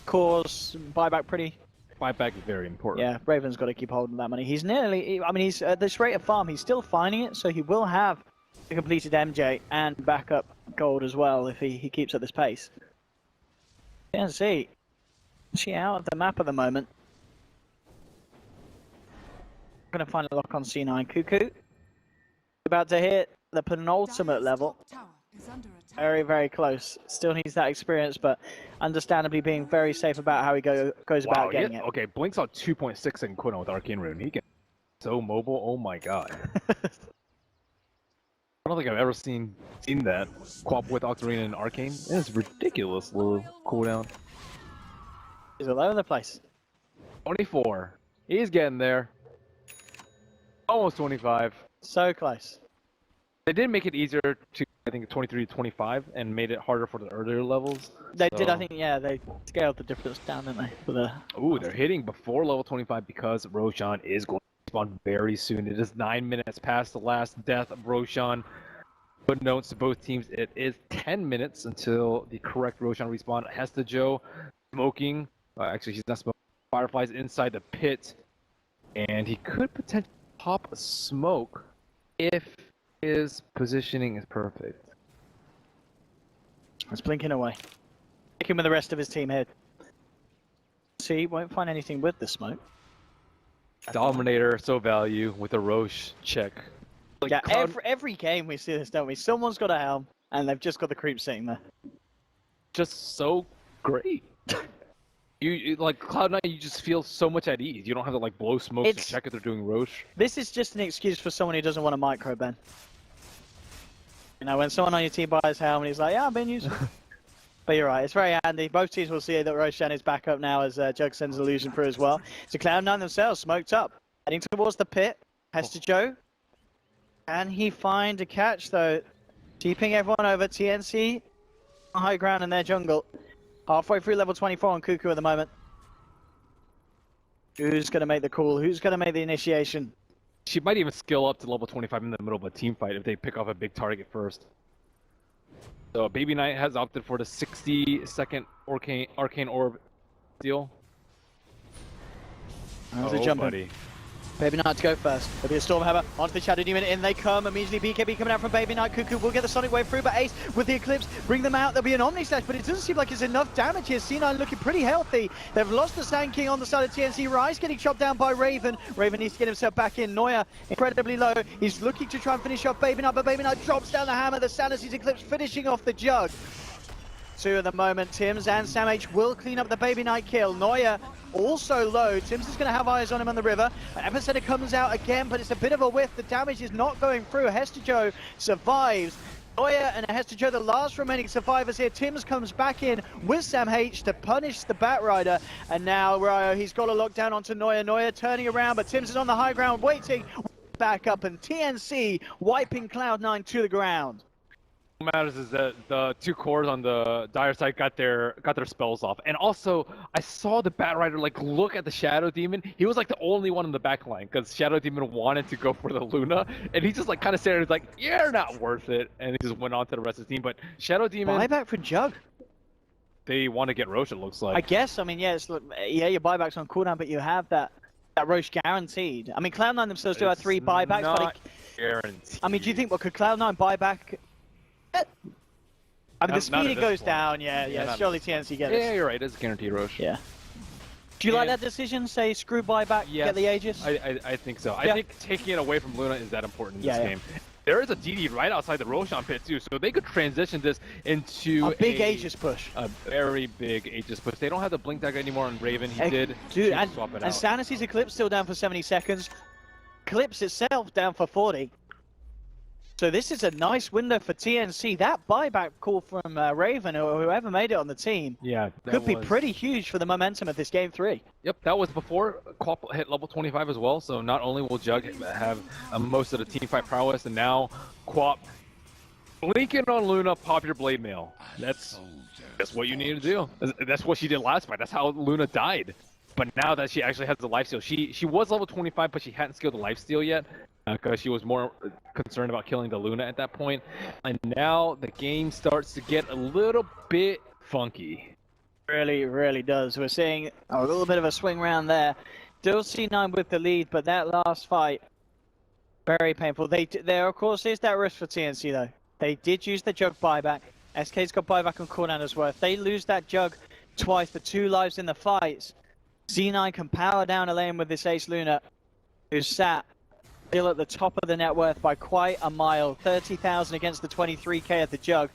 Cause buyback pretty. Buyback is very important. Yeah, Raven's got to keep holding that money. He's nearly, I mean, he's at this rate of farm, he's still finding it, so he will have a completed MJ and backup gold as well if he keeps at this pace. TNC, she out of the map at the moment. Going to find a lock on C9. Cuckoo about to hit the penultimate Dire's level. top tower is under attack. Very, very close. Still needs that experience, but understandably being very safe about how he goes about getting it. Okay, Blink's on 2.6 in Quino with Arcane Rune. He can so mobile. Oh my god. I don't think I've ever seen that. Quap with Octarine and Arcane. It's ridiculous little cooldown. He's all over the place. 24. He's getting there. Almost 25. So close. They did make it easier to, I think, 23 to 25, and made it harder for the earlier levels. They did, I think, yeah, they scaled the difference down, didn't they? For the... Ooh, they're hitting before level 25 because Roshan is going to spawn very soon. It is 9 minutes past the last death of Roshan. Good notes to both teams. It is 10 minutes until the correct Roshan respawn. Hesta Joe smoking. Actually, she's not smoking. Fireflies inside the pit. And he could potentially pop a smoke if his positioning is perfect. It's blinking away. Taking with the rest of his team here. See, won't find anything with the smoke. Dominator, so value with a Roche check. Like Yeah, Cloud- every game we see this, don't we? Someone's got a helm, and they've just got the creep sitting there. just so great. You like Cloud9, you just feel so much at ease. You don't have to like blow smokes to check if they're doing Roche. This is just an excuse for someone who doesn't want to micro, Ben. You know, when someone on your team buys helm, and he's like, yeah, I've been using it. But you're right, it's very handy. Both teams will see that Roshan is back up now as Jug sends Illusion through as well. So Cloud9 themselves smoked up, heading towards the pit. Hester Joe. Can he find a catch though? Keeping everyone over. TNC on high ground in their jungle. Halfway through level 24 on Cuckoo at the moment. Who's going to make the call? Who's going to make the initiation? She might even skill up to level 25 in the middle of a team fight if they pick off a big target first. So Baby Knight has opted for the 60-second Arcane Orb deal. How's it jumping? Buddy. Baby Knight to go first. There'll be a Stormhammer onto the Shadow Demon. In they come. Immediately BKB coming out from Baby Knight. Cuckoo will get the Sonic Wave through, but Ace with the Eclipse bring them out. There'll be an Omni Slash, but it doesn't seem like it's enough damage here. C9 looking pretty healthy. They've lost the Sand King on the side of TNC. Rise getting chopped down by Raven. Raven needs to get himself back in. Neuer incredibly low. He's looking to try and finish off Baby Knight, but Baby Knight drops down the hammer. The Sanity's Eclipse finishing off the Jug. Two at the moment. Tims and Sam H will clean up the Baby Knight kill. Neuer also low. Tims is going to have eyes on him on the river. Epicenter comes out again, but it's a bit of a whiff. The damage is not going through. Hester Joe survives. Neuer and Hester Joe, the last remaining survivors here. Tims comes back in with Sam H to punish the Batrider. And now Ryo, he's got a lockdown onto Neuer. Neuer turning around, but Tims is on the high ground waiting. Back up, and TNC wiping Cloud9 to the ground. What matters is that the two cores on the Dire side got their spells off, and also I saw the Batrider like look at the Shadow Demon. He was like the only one in the back line because Shadow Demon wanted to go for the Luna, and he just like kind of stared. He's like, "You're not worth it," and he just went on to the rest of the team. But Shadow Demon, Buyback for Jug. they want to get Roche. It looks like. I guess. I mean, yeah, your buyback's on cooldown, but you have that Roche guaranteed. I mean, Cloud9 themselves do have 3 buybacks, but guaranteed. I mean, do you think could Cloud9 buy back? I mean, the speed it goes down. Yeah. Surely TNC gets it. Yeah, you're right. It's guaranteed Roche. Yeah. Do you like that decision? Say screw buyback, get the Aegis. I think so. Yeah. I think taking it away from Luna is that important in this Yeah. game. There is a DD right outside the Roshan pit too, so they could transition this into A big Aegis push. A very big Aegis push. They don't have the Blink Dagger anymore on Raven. He Hey, did dude, and swap it out. Sanity's Eclipse still down for 70 seconds. Eclipse itself down for 40. So this is a nice window for TNC. That buyback call from Raven, or whoever made it on the team, could be pretty huge for the momentum of this game 3. Yep, that was before Quap hit level 25 as well, so not only will Jug have most of the team fight prowess, and now Quap Blinking on Luna, pop your blade mail. That's what you need to do. That's what she did last fight. That's how Luna died. But now that she actually has the lifesteal, she was level 25, but she hadn't skilled the lifesteal yet because she was more concerned about killing the Luna at that point. And now the game starts to get a little bit funky. Really, really does. We're seeing a little bit of a swing round there. Still C9 with the lead, but that last fight, very painful. There, of course, is that risk for TNC, though. They did use the jug buyback. SK's got buyback on cooldown as well. If they lose that jug twice for 2 lives in the fights, Z9 can power down a lane with this Ace Luna, who's sat still at the top of the net worth by quite a mile. 30,000 against the 23k of the jug.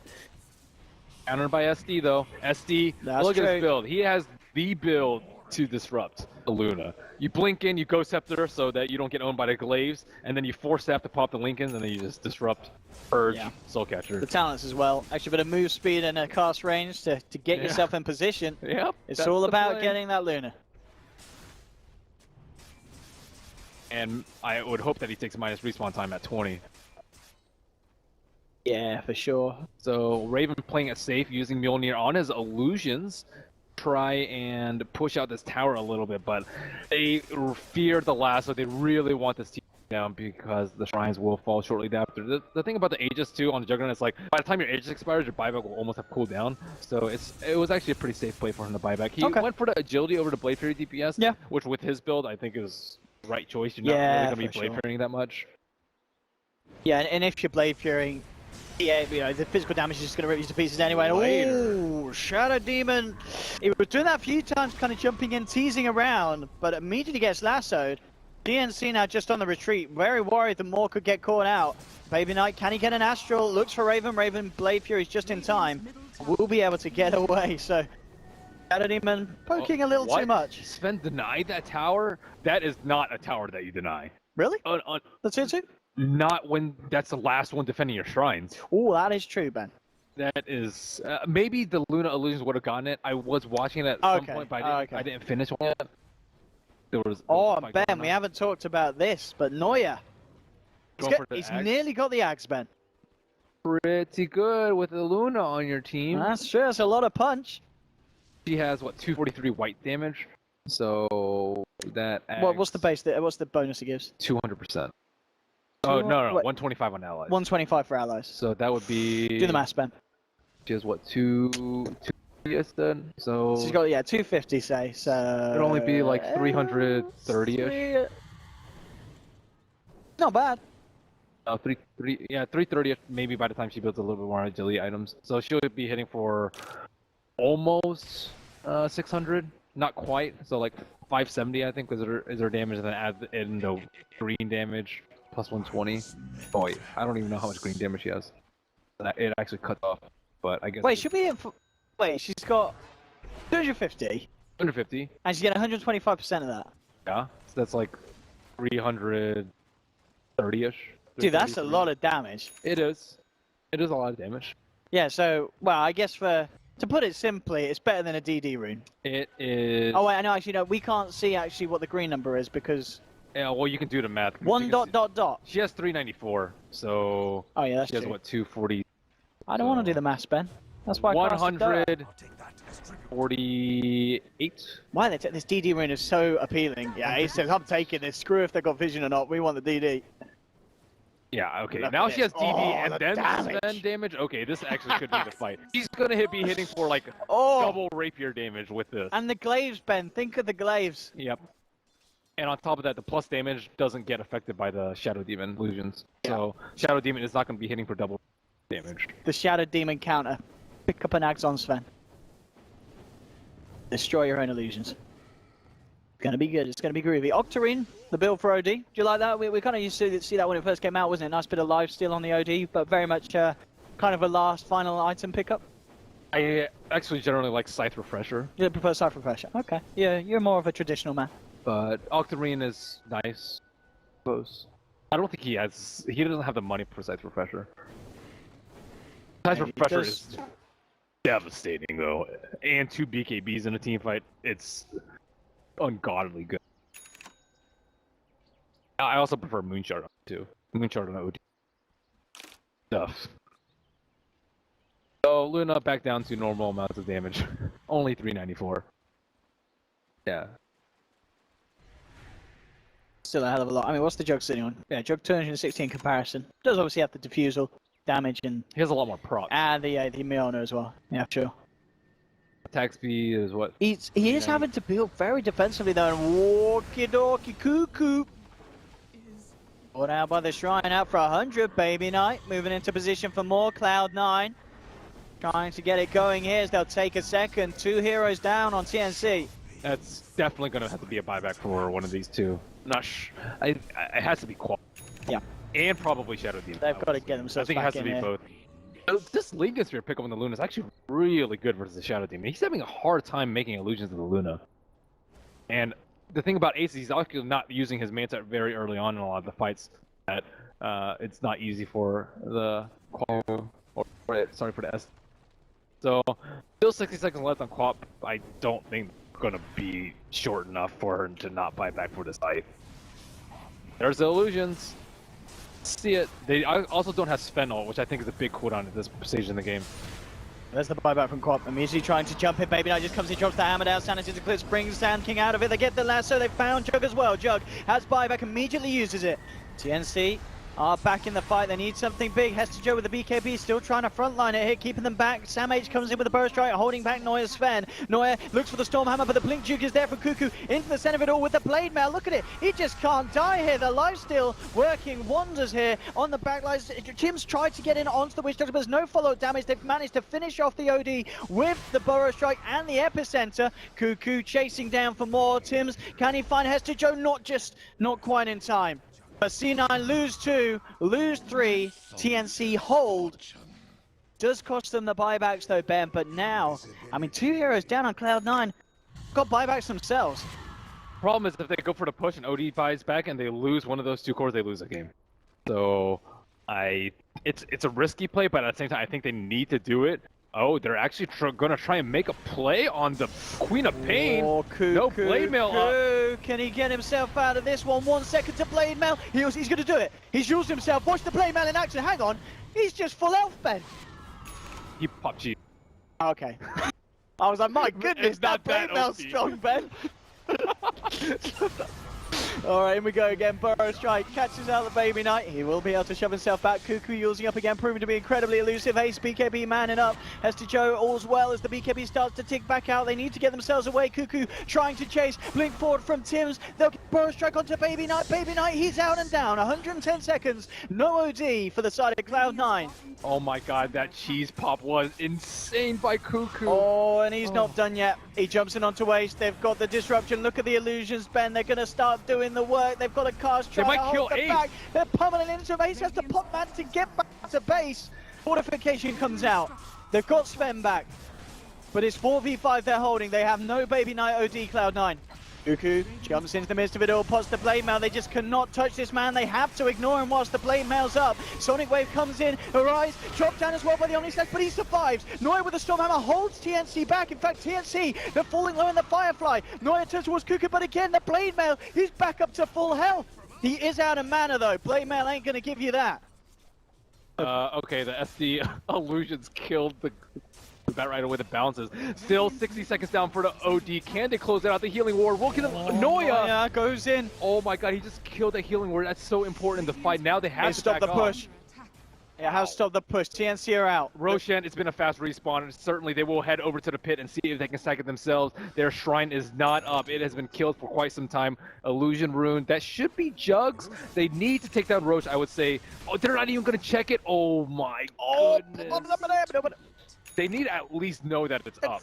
Countered by SD, though. SD, look at his build. He has the build to disrupt the Luna. You blink in, you Ghost Scepter so that you don't get owned by the Glaives, and then you force staff to pop the Lincolns, and then you just disrupt, Purge, Soul Catcher. The talents as well. Actually, a bit of move speed and a cast range to get yourself in position. Yep. It's all about getting that Luna. And I would hope that he takes minus respawn time at 20. Yeah, for sure. So Raven playing it safe, using Mjolnir on his illusions, try and push out this tower a little bit, but they fear the lasso. They really want this team down because the shrines will fall shortly after. The thing about the Aegis too on the Juggernaut is like by the time your Aegis expires, your buyback will almost have cooled down. So it was actually a pretty safe play for him to buy back. He went for the agility over the Blade Fury DPS, which with his build I think is the right choice. You're not really gonna be Blade Furying that much. Yeah, and if you're Blade Furying, yeah, you know, the physical damage is just going to rip you to pieces anyway. Oh, Shadow Demon. He was doing that a few times, kind of jumping in, teasing around, but immediately gets lassoed. TNC now just on the retreat, very worried that more could get caught out. Baby Knight, can he get an Astral? Looks for Raven. Raven, Blade Fury's just in time. Will be able to get away, so Shadow Demon poking a little too much. Sven denied that tower? That is not a tower that you deny. Really? That's it too? Not when that's the last one defending your shrines. Oh, that is true, Ben. That is maybe the Luna illusions would have gotten it. I was watching it at some point, but I didn't finish it yet. There was Ben, we haven't talked about this, but Neuer. He's nearly got the axe, Ben. Pretty good with the Luna on your team. That's true. That's a lot of punch. She has what 243 white damage. So that. What's the base? What's the bonus it gives? 200%. Oh, no, 125 on allies. 125 for allies. So that would be... Do the math, Ben. She has what, 250 then? So... She's got, 250, say, so... It'd only be like 330-ish. Not bad. 330 maybe by the time she builds a little bit more agility items. So she'll be hitting for almost 600. Not quite. So like 570, I think, is her damage, and then add in the green damage. Plus 120. Oh wait, I don't even know how much green damage she has. It actually cuts off, but I guess. Wait, she'll be in. Wait, she's got 250. 250. And she's getting 125% of that. Yeah, so that's like 330-ish. Dude, that's a lot of damage. It is. It is a lot of damage. Yeah. So, well, I guess to put it simply, it's better than a DD rune. It is. Oh wait, no, actually no. We can't see actually what the green number is because. Yeah, well, you can do the math. One dot. She has 394, so. Oh yeah, that's she has what 240. I don't want to do the math, Ben. That's why. 148. Why this DD rune is so appealing? Yeah, he says I'm taking this. Screw if they got vision or not. We want the DD. Yeah. Okay. Now she has DD and then spend damage. Okay, this actually could be the fight. She's gonna be hitting for like double rapier damage with this. And the glaives, Ben. Think of the glaives. Yep. And on top of that, the plus damage doesn't get affected by the Shadow Demon illusions. Yeah. So Shadow Demon is not going to be hitting for double damage. The Shadow Demon counter. Pick up an axe on Sven. Destroy your own illusions. It's going to be good. It's going to be groovy. Octarine, the build for OD. Do you like that? We kind of used to see that when it first came out, wasn't it? Nice bit of life steal on the OD, but very much kind of a last final item pickup. I actually generally like Scythe Refresher. You prefer Scythe Refresher? Okay. Yeah, you're more of a traditional man. But Octarine is nice. Close. I don't think he doesn't have the money for Scythe Refresher. Scythe Refresher is devastating though. And 2 BKBs in a team fight, it's ungodly good. I also prefer Moonshard too. Moonshard on OD. Stuff. So Luna back down to normal amounts of damage. Only 394. Yeah. Still a hell of a lot. I mean, what's the Jug sitting on? Yeah, Jug 260 in comparison. Does obviously have the defusal damage and He has a lot more proc. the Mjolnir as well. Yeah, sure. Attack speed is what? He is having to build very defensively though, and walkie dokie cuckoo. Brought out by the Shrine, out for 100. Baby Knight moving into position for more. Cloud9 trying to get it going here as they'll take a second. 2 heroes down on TNC. That's definitely going to have to be a buyback for one of these two. Not it has to be Qual. Yeah. And probably Shadow Demon. They've got to get themselves I think it has back to be in both. This Legion Sphere pickup on the Luna is actually really good versus the Shadow Demon. He's having a hard time making illusions of the Luna. And the thing about Ace is he's actually not using his Manta very early on in a lot of the fights. That it's not easy for the Qual, or sorry for the S. So still 60 seconds left on Quap. I don't think gonna be short enough for him to not buy back for this fight. There's the illusions. See it. They also don't have Svenol, which I think is a big cooldown at this stage in the game. There's the buyback from Quap. Immediately trying to jump in. Baby Knight just comes in, drops the hammer down. Sand into Cliff, brings Sand King out of it. They get the lasso. They found Jug as well. Jug has buyback, immediately uses it. TNC are back in the fight. They need something big. Hester Joe with the BKB still trying to frontline it here, keeping them back. Sam H comes in with a burst strike, holding back Neuer's Sven. Neuer looks for the Stormhammer, but the Blink Juke is there for Cuckoo. Into the center of it all with the Blade Mail. Look at it. He just can't die here. The life steal working wonders here on the backlines. Tim's tried to get in onto the Witch Doctor, but there's no follow-up damage. They've managed to finish off the OD with the Burrow Strike and the Epicenter. Cuckoo chasing down for more. Tim's, can he find Hester Joe? Not quite in time. But C9 lose 2, lose 3, TNC hold. Does cost them the buybacks though, Ben, but now, I mean, 2 heroes down on Cloud9, got buybacks themselves. Problem is if they go for the push and OD buys back and they lose one of those 2 cores, they lose a game. So, it's a risky play, but at the same time, I think they need to do it. Oh, they're actually gonna try and make a play on the Queen of Pain. Oh, no Blade Mail up. Can he get himself out of this one? 1 second to Blade Mail. He's gonna do it. He's used himself. Watch the Blade Mail in action. Hang on. He's just full health, Ben. He popped cheap. Okay. I was like, my goodness, that Blade Mail's strong, Ben. Alright, here we go again. Burrow Strike catches out the Baby Knight. He will be able to shove himself back. Cuckoo using up again, proving to be incredibly elusive. Ace, BKB manning up. Hester Joe all's well as the BKB starts to tick back out. They need to get themselves away. Cuckoo trying to chase. Blink forward from Tim's. They'll get Burrow Strike onto Baby Knight. Baby Knight, he's out and down. 110 seconds. No OD for the side of Cloud9. Oh my god, that cheese pop was insane by Cuckoo. Oh, and he's not done yet. He jumps in onto Ace. They've got the disruption. Look at the illusions, Ben. They're going to start doing the work. They've got a cast try. They might kill Ace. Back. They're pummeling into Ace. Has to pop man to get back to base. Fortification comes out. They've got Sven back. But it's 4v5 they're holding. They have no Baby Knight OD Cloud9. Cuckoo jumps into the midst of it all, pots the Blade Mail. They just cannot touch this man. They have to ignore him whilst the Blade Mail's up. Sonic Wave comes in, Arise, dropped down as well by the Omni Slash, but he survives. Neuer with the Stormhammer holds TNC back. In fact, TNC, they're falling low in the Firefly. Neuer turns towards Cuckoo, but again, the Blade Mail, he's back up to full health. He is out of mana though. Blade Mail ain't going to give you that. Okay, the SD illusions killed the Bat right away, the bounces. Still 60 seconds down for the OD. Can they close it out? The healing ward. Look at Noya goes in. Oh my god, he just killed the healing ward. That's so important in the fight. Now they have to stop the push. Yeah, how stop the push. TNC are out. Roshan, it's been a fast respawn, and certainly they will head over to the pit and see if they can stack it themselves. Their shrine is not up. It has been killed for quite some time. Illusion rune. That should be Jugs. They need to take down Roche, I would say. Oh, they're not even going to check it. Oh my goodness. They need to at least know that it's up.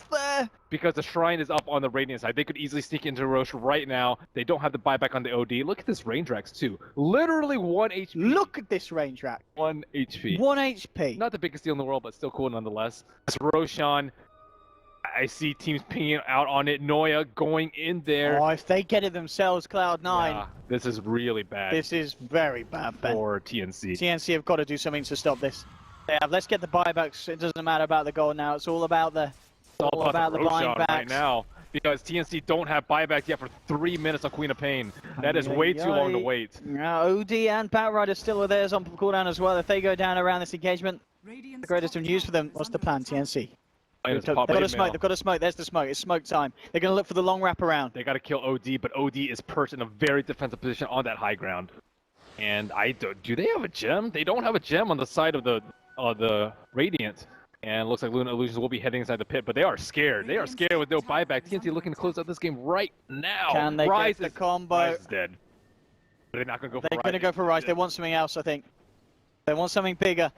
Because the shrine is up on the Radiant side. They could easily sneak into Roche right now. They don't have the buyback on the OD. Look at this range racks too. Literally 1 HP. Look at this range rack. 1 HP. 1 HP. Not the biggest deal in the world, but still cool nonetheless. It's Roshan. I see teams pinging out on it. Noya going in there. Oh, if they get it themselves, Cloud9. Yeah, this is really bad. This is very bad, Ben. For TNC. TNC have got to do something to stop this. Let's get the buybacks. It doesn't matter about the goal now. It's all about the buying backs right now, because TNC don't have buybacks yet for 3 minutes on Queen of Pain. That is way too long to wait. OD and Batrider still with theirs on cooldown as well. If they go down around this engagement, Radiant's The greatest top of news tower for them. is What's the under plan, attack. TNC? Minus They've pop got to eight smoke. mil. They've got to smoke. There's the smoke. It's smoke time. They're going to look for the long wrap around. They got to kill OD, but OD is perched in a very defensive position on that high ground. And do they have a gem? They don't have a gem on the side of the Radiant. And looks like Luna Illusions will be heading inside the pit, but they are scared. They are scared with no buyback. TNC looking to close out this game right now. Can they Rise get is, the combo? Rise is dead. But they're not going to go for They're Rise. going to go for Rice. They want something else, I think. They want something bigger.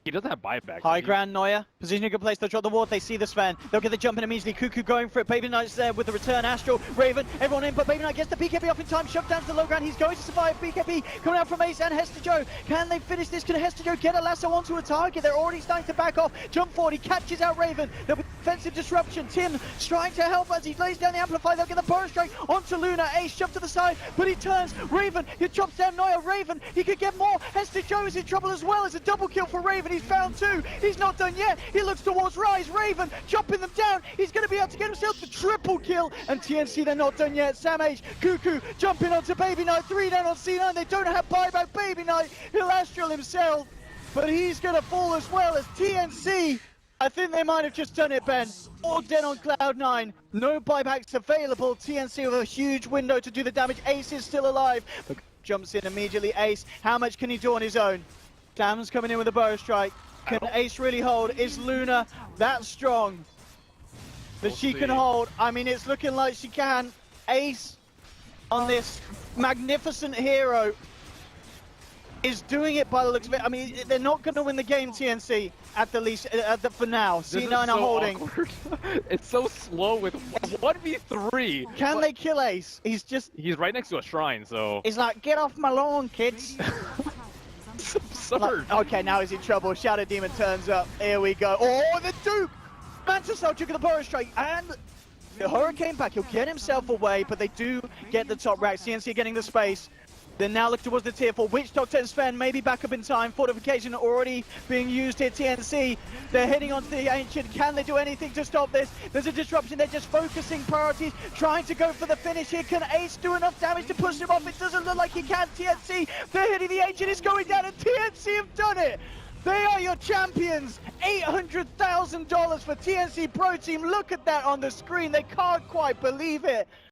He doesn't have buyback. High ground, Neuer. Position a good place. They'll drop the ward. They see the Sven. They'll get the jump in immediately. Cuckoo going for it. Baby Knight's there with the return. Astral, Raven, everyone in, but Baby Knight gets the BKB off in time. Shoved down to the low ground. He's going to survive. BKB coming out from Ace and Hester Joe. Can they finish this? Can Hester Joe get a lasso onto a target? They're already starting to back off. Jump forward. He catches out Raven. There'll be defensive disruption. Tim trying to help as he lays down the amplifier. They'll get the burst strike onto Luna. Ace shoved to the side, but he turns. Raven, he drops down Neuer. Raven, he could get more. Hester Joe is in trouble as well. It's a double kill for Raven. He's found two. He's not done yet. He looks towards Rise. Raven chopping them down. He's going to be able to get himself the triple kill. And TNC, they're not done yet. Sam H, Cuckoo jumping onto Baby Knight. 3 down on C9. They don't have buyback. Baby Knight, he'll astral himself. But he's going to fall as well as TNC. I think they might have just done it, Ben. All dead on Cloud9. No buybacks available. TNC with a huge window to do the damage. Ace is still alive. But jumps in immediately. Ace, how much can he do on his own? Dam's coming in with a bow strike. Can Ace really hold? Is Luna that strong that she can hold? I mean, it's looking like she can. Ace on this magnificent hero is doing it by the looks of it. I mean, they're not going to win the game, TNC, at the least, for now. C9 are holding. Awkward. It's so slow with 1v3. Can they kill Ace? He's right next to a shrine, so... He's like, get off my lawn, kids. It's absurd. Like, okay, now he's in trouble. Shadow Demon turns up. Here we go. Oh, the Duke! Mantis took the Burrow Strike, and the Hurricane back. He'll get himself away, but they do get the top rack. CNC getting the space. They now look towards the tier 4. Witch Doctor and Sven maybe back up in time. Fortification already being used here. TNC, they're heading onto the Ancient. Can they do anything to stop this? There's a disruption. They're just focusing priorities, trying to go for the finish here. Can Ace do enough damage to push him off? It doesn't look like he can. TNC, they're hitting the Ancient. It's going down, and TNC have done it. They are your champions. $800,000 for TNC Pro Team. Look at that on the screen. They can't quite believe it.